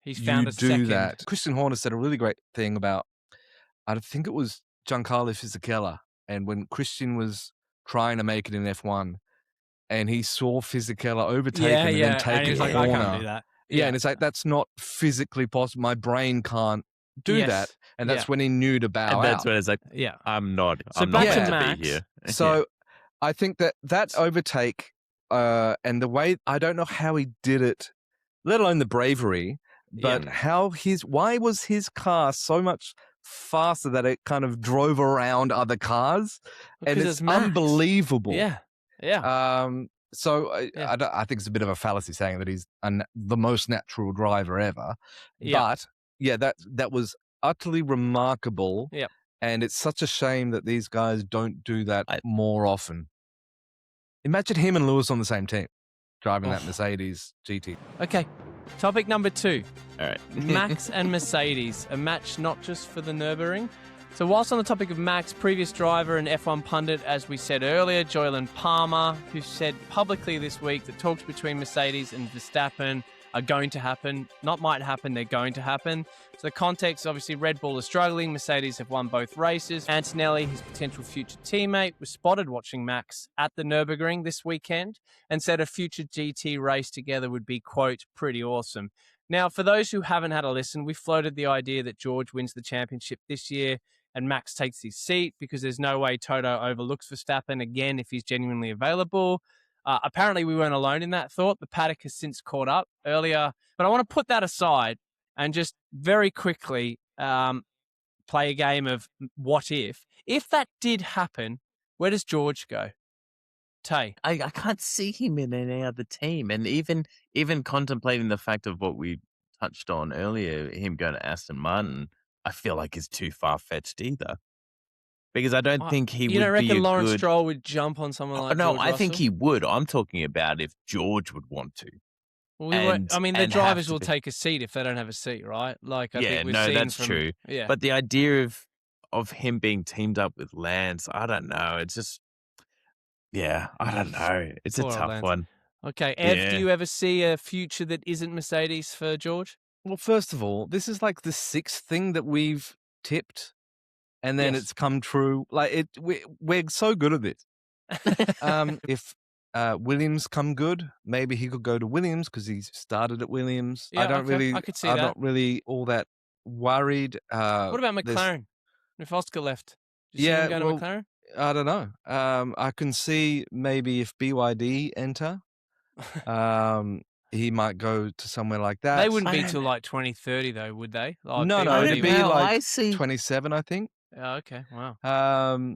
He's found you a do second. that. Christian Horner said a really great thing about, I think it was Giancarlo Fisichella, and when Christian was trying to make it in F1, and he saw Fisichella overtake him and then take a corner. I can't do that. Yeah, and it's like, that's not physically possible. My brain can't do that. And that's when he knew to bow out. And that's when it's like, I'm not back to going Max. to be here. So I think that overtake, and the way, I don't know how he did it, let alone the bravery, but why was his car so much faster that it kind of drove around other cars? And it's unbelievable. Yeah. So I think it's a bit of a fallacy saying that he's the most natural driver ever. But that was utterly remarkable. Yeah. And it's such a shame that these guys don't do that more often. Imagine him and Lewis on the same team, driving that Mercedes GT. Okay. Topic number 2. All right. Max and Mercedes, a match not just for the Nürburgring. So whilst on the topic of Max, previous driver and F1 pundit, as we said earlier, Joylan Palmer, who said publicly this week that talks between Mercedes and Verstappen are going to happen. Not might happen, they're going to happen. So the context, obviously, Red Bull is struggling. Mercedes have won both races. Antonelli, his potential future teammate, was spotted watching Max at the Nürburgring this weekend and said a future GT race together would be, quote, pretty awesome. Now, for those who haven't had a listen, we floated the idea that George wins the championship this year and Max takes his seat because there's no way Toto overlooks Verstappen again if he's genuinely available. Apparently, we weren't alone in that thought. The paddock has since caught up earlier. But I want to put that aside and just very quickly play a game of what if. If that did happen, where does George go? Tay? I can't see him in any other team. And even contemplating the fact of what we touched on earlier, him going to Aston Martin, I feel like is too far-fetched either. Because I don't think he would be You don't reckon a Lawrence good... Stroll would jump on someone like No, George I think Russell? he would. I'm talking about if George would want to. Well, the and drivers have to will be. take a seat if they don't have a seat, right? Like, I Yeah, think we've no, seen that's from, true. Yeah. But the idea of him being teamed up with Lance, I don't know. It's just, yeah, I don't know. It's a Poor old tough Lance. one. Okay, Ev, Yeah. do you ever see a future that isn't Mercedes for George? Well, first of all, this is like the 6th thing that we've tipped, and then Yes. it's come true. Like we're so good at this. If Williams come good, maybe he could go to Williams because he started at Williams. Yeah, I could see I'm that. not really all that worried. What about there's- McLaren? If Oscar left, do you see him going to McLaren? I don't know. I can see maybe if BYD enter, he might go to somewhere like that. They wouldn't I be don't till like 2030 though, would they? Like, No, BYD it'd be Now, like I see. 27, I think. Oh, okay, wow.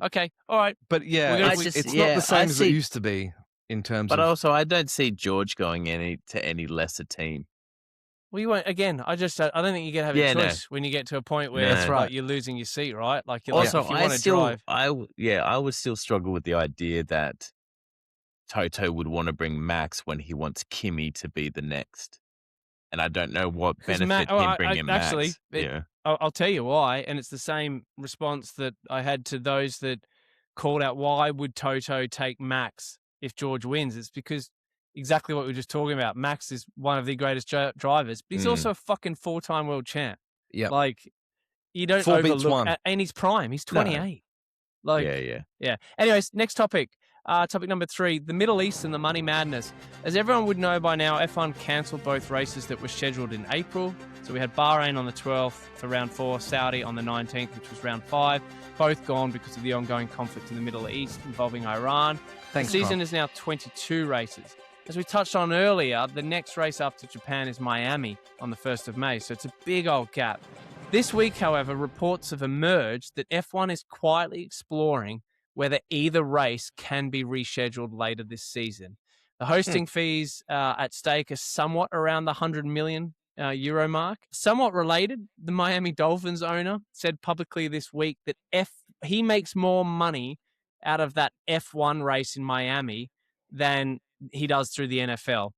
Okay, all right. But yeah, We're gonna- it's yeah, not the I same as it see- used to be in terms But of. also, I don't see George going to any lesser team. Well, you won't. Again, I don't think you get to have Yeah, a no. choice when you get to a point where No. That's right. you're losing your seat, right? Like, you're Also, like, if you I want to still, drive. I would still struggle with the idea that Toto would want to bring Max when he wants Kimi to be the next. And I don't know what 'Cause benefit him bringing Max. actually, Yeah. I'll tell you why, and it's the same response that I had to those that called out why would Toto take Max if George wins. It's because exactly what we were just talking about. Max is one of the greatest drivers, but he's also a fucking 4-time world champ. Yep. Like, you don't 4 beats overlook 1. in his prime. He's 28. Like, yeah. Anyways, next topic. Topic number 3, the Middle East and the money madness. As everyone would know by now, F1 cancelled both races that were scheduled in April. So we had Bahrain on the 12th for round 4, Saudi on the 19th, which was round 5. Both gone because of the ongoing conflict in the Middle East involving Iran. Thanks, the season Carl. is now 22 races. As we touched on earlier, the next race after Japan is Miami on the 1st of May. So it's a big old gap. This week, however, reports have emerged that F1 is quietly exploring whether either race can be rescheduled later this season. The hosting fees at stake are somewhat around the 100 million euro mark. Somewhat related, the Miami Dolphins owner said publicly this week that he makes more money out of that F1 race in Miami than he does through the NFL,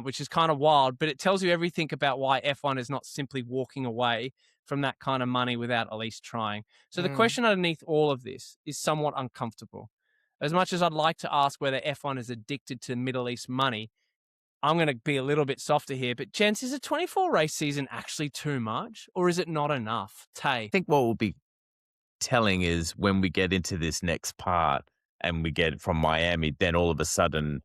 which is kind of wild, but it tells you everything about why F1 is not simply walking away from that kind of money without at least trying. So the question underneath all of this is somewhat uncomfortable. As much as I'd like to ask whether F1 is addicted to Middle East money, I'm going to be a little bit softer here. But gents, is a 24 race season actually too much, or is it not enough? Tay? I think what will be telling is when we get into this next part and we get from Miami, then all of a sudden,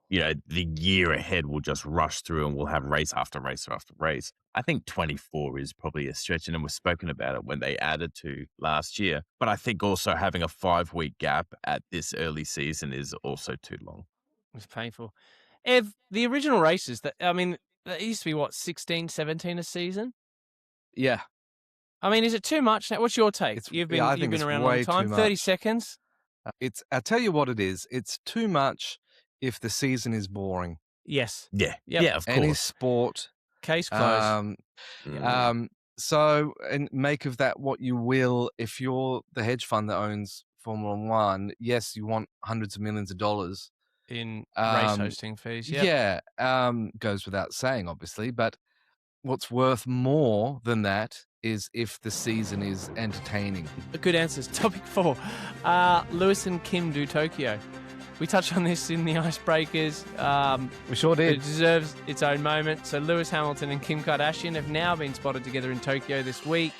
the year ahead will just rush through and we'll have race after race after race. I think 24 is probably a stretch, and we've spoken about it when they added to last year. But I think also having a 5-week gap at this early season is also too long. It's painful. Ev, the original races, that used to be, 16, 17 a season? Yeah. I mean, is it too much? What's your take? You've been I think it's around a long way time. too 30 much. seconds? I'll tell you what it is. It's too much if the season is boring. Yes. Yeah. Yep. Yeah, of Any course. sport. Case closed. So, and make of that what you will. If you're the hedge fund that owns Formula One, yes, you want hundreds of millions of dollars in race hosting fees. Yep. Yeah, goes without saying, obviously. But what's worth more than that is if the season is entertaining. Good answers. Topic 4. Lewis and Kim do Tokyo. We touched on this in the icebreakers. We sure did. It deserves its own moment. So Lewis Hamilton and Kim Kardashian have now been spotted together in Tokyo this week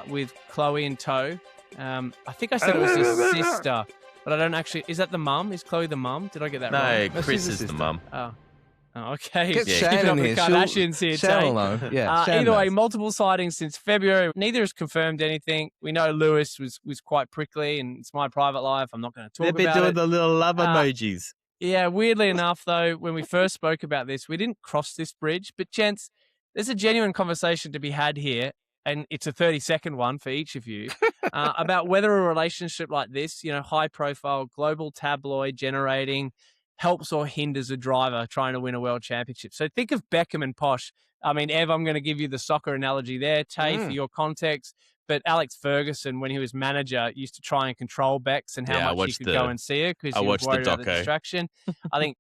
with Chloe in tow. I think I said it was his sister, but I don't actually. Is that the mum? Is Chloe the mum? Did I get that wrong? No, Chris is the mum. Oh, okay. Get Keeping Shannon up with here. Kardashians here, Tay. Know. Yeah, either way, multiple sightings since February. Neither has confirmed anything. We know Lewis was quite prickly, and it's my private life. I'm not going to talk about it. They've been doing the little love emojis. Yeah, weirdly enough, though, when we first spoke about this, we didn't cross this bridge. But, gents, there's a genuine conversation to be had here, and it's a 30-second one for each of you, about whether a relationship like this, high-profile, global tabloid generating, helps or hinders a driver trying to win a world championship. So think of Beckham and Posh. I mean, Ev, I'm going to give you the soccer analogy there, Tay, for your context. But Alex Ferguson, when he was manager, used to try and control Bex and how much he could go and see her because he was worried about the distraction. I think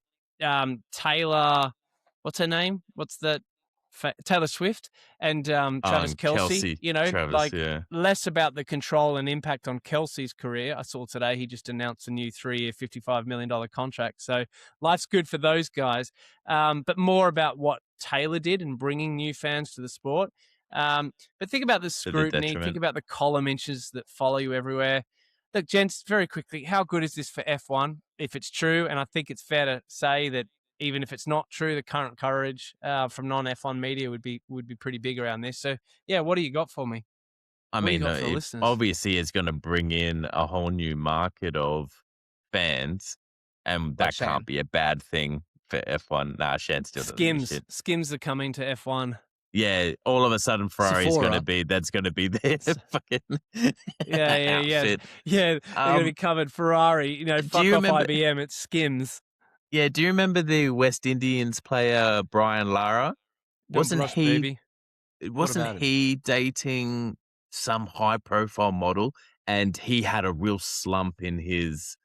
Taylor, what's her name? What's that? Taylor Swift and Travis Kelce, less about the control and impact on Kelce's career. I saw today he just announced a new 3-year, $55 million contract. So life's good for those guys, but more about what Taylor did in bringing new fans to the sport. But think about the scrutiny, think about the column inches that follow you everywhere. Look, gents, very quickly, how good is this for F1 if it's true? And I think it's fair to say that even if it's not true, the current coverage from non-F1 media would be pretty big around this. So, yeah, what do you got for me? I mean, obviously it's going to bring in a whole new market of fans, and that can't be a bad thing for F1. Nah, Shan still doesn't. Skims are coming to F1. Yeah, all of a sudden Ferrari's going to be their fucking outfit. Yeah, they're going to be covered Ferrari. Fuck off IBM. It's Skims. Yeah, do you remember the West Indians player Brian Lara? Wasn't he dating some high-profile model, and he had a real slump in his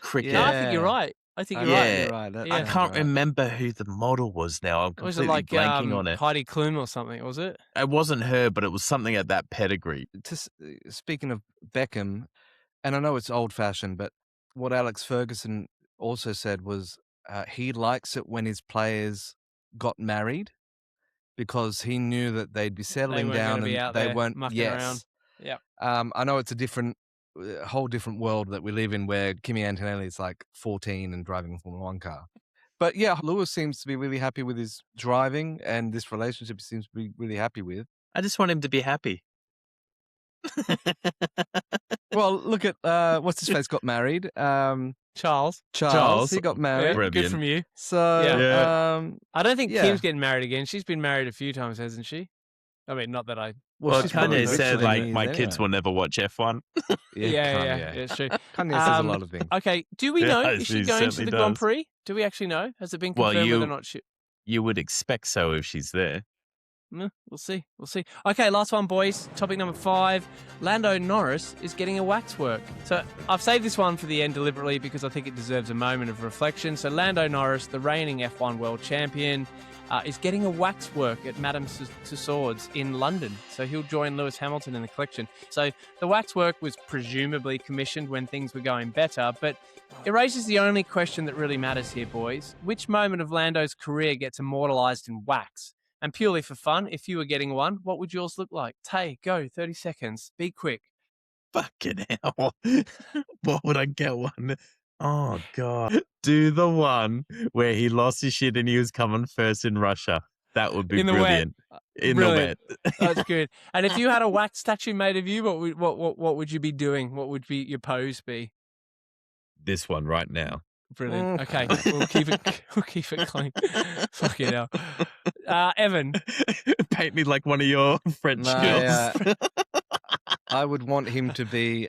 cricket? Yeah. No, I think you're right. You're right. I can't remember who the model was now. I'm completely blanking on it. Heidi Klum or something, was it? It wasn't her, but it was something at that pedigree. Speaking of Beckham, and I know it's old-fashioned, but what Alex Ferguson also said was he likes it when his players got married because he knew that they'd be settling down and they weren't mucking around. Yeah. I know it's a whole different world that we live in where Kimi Antonelli is like 14 and driving a Formula 1 car. But yeah, Lewis seems to be really happy with his driving, and this relationship he seems to be really happy with. I just want him to be happy. Well, look at what's his face got married. Charles, he got married. Yeah, good from you. So, I don't think Kim's getting married again. She's been married a few times, hasn't she? I mean, not that I. Well, Kanye said my kids will never watch F1. Yeah, it's true. Kanye says a lot of things. Okay, do we know? Is she going to the Grand Prix? Do we actually know? Has it been confirmed whether or not she? You would expect so if she's there. We'll see. Okay, last one, boys. Topic number 5. Lando Norris is getting a waxwork. So I've saved this one for the end deliberately because I think it deserves a moment of reflection. So Lando Norris, the reigning F1 world champion, is getting a waxwork at Madame Tussauds in London. So he'll join Lewis Hamilton in the collection. So the waxwork was presumably commissioned when things were going better, but it raises the only question that really matters here, boys. Which moment of Lando's career gets immortalised in wax? And purely for fun, if you were getting one, what would yours look like? Tay, go, 30 seconds. Be quick. Fucking hell. What would I get one? Oh, God. Do the one where he lost his shit and he was coming first in Russia. That would be brilliant. In the wet. That's good. And if you had a wax statue made of you, what would you be doing? What would your pose be? This one right now. Brilliant. Okay, we'll keep it clean. Fucking hell. Evan. Paint me like one of your French girls. I would want him to be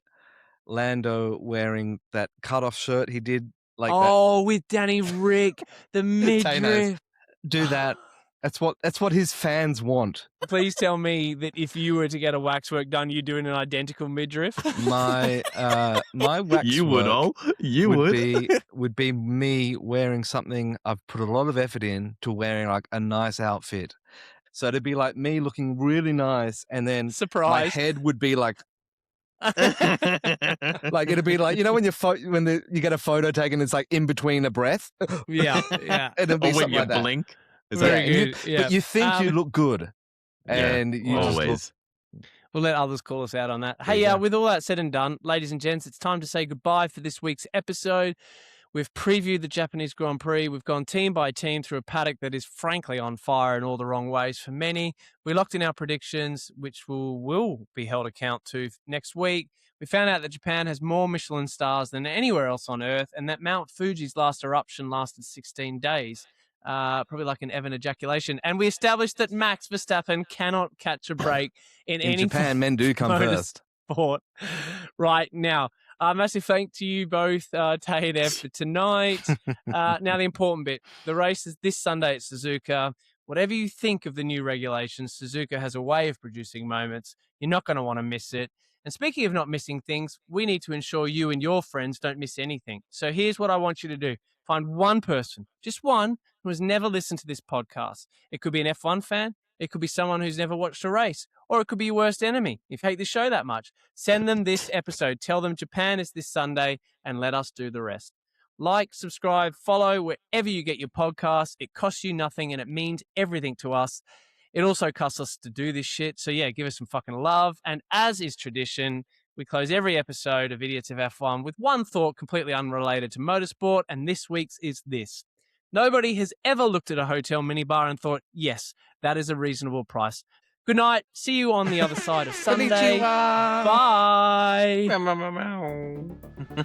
Lando wearing that cut-off shirt he did. With Danny Rick, the midriff. Do that. That's what his fans want. Please tell me that if you were to get a waxwork done, you're doing an identical midriff. My waxwork would be me wearing something I've put a lot of effort in to wearing like a nice outfit. So it'd be like me looking really nice, and then surprise. My head would be like Like it'd be like, you know, when you get a photo taken, it's like in between a breath. Yeah. It'll be Or when something you like that. blink. Is Very Yeah, good. but you think you look good, and you just look. always. We'll let others call us out on that. There you Hey, go. with all that said and done, ladies and gents, it's time to say goodbye for this week's episode. We've previewed the Japanese Grand Prix. We've gone team by team through a paddock that is frankly on fire in all the wrong ways for many. We locked in our predictions, which will be held account to next week. We found out that Japan has more Michelin stars than anywhere else on Earth, and that Mount Fuji's last eruption lasted 16 days. Probably like an Evan ejaculation. And we established that Max Verstappen cannot catch a break in any Japan, men do come first. sport right now. Massive thank to you both, Tay and Ev, for tonight. Now, the important bit. The race is this Sunday at Suzuka. Whatever you think of the new regulations, Suzuka has a way of producing moments. You're not going to want to miss it. And speaking of not missing things, we need to ensure you and your friends don't miss anything. So here's what I want you to do. Find one person, just one, who has never listened to this podcast. It could be an F1 fan. It could be someone who's never watched a race, or it could be your worst enemy if you hate the show that much. Send them this episode. Tell them Japan is this Sunday, and let us do the rest. Like, subscribe, follow wherever you get your podcasts. It costs you nothing, and it means everything to us. It also costs us to do this shit. So, yeah, give us some fucking love. And as is tradition, we close every episode of Idiots of F1 with one thought completely unrelated to motorsport, and this week's is this. Nobody has ever looked at a hotel minibar and thought, yes, that is a reasonable price. Good night. See you on the other side of Sunday. Konichiwa. Bye. Meow, meow, meow, meow.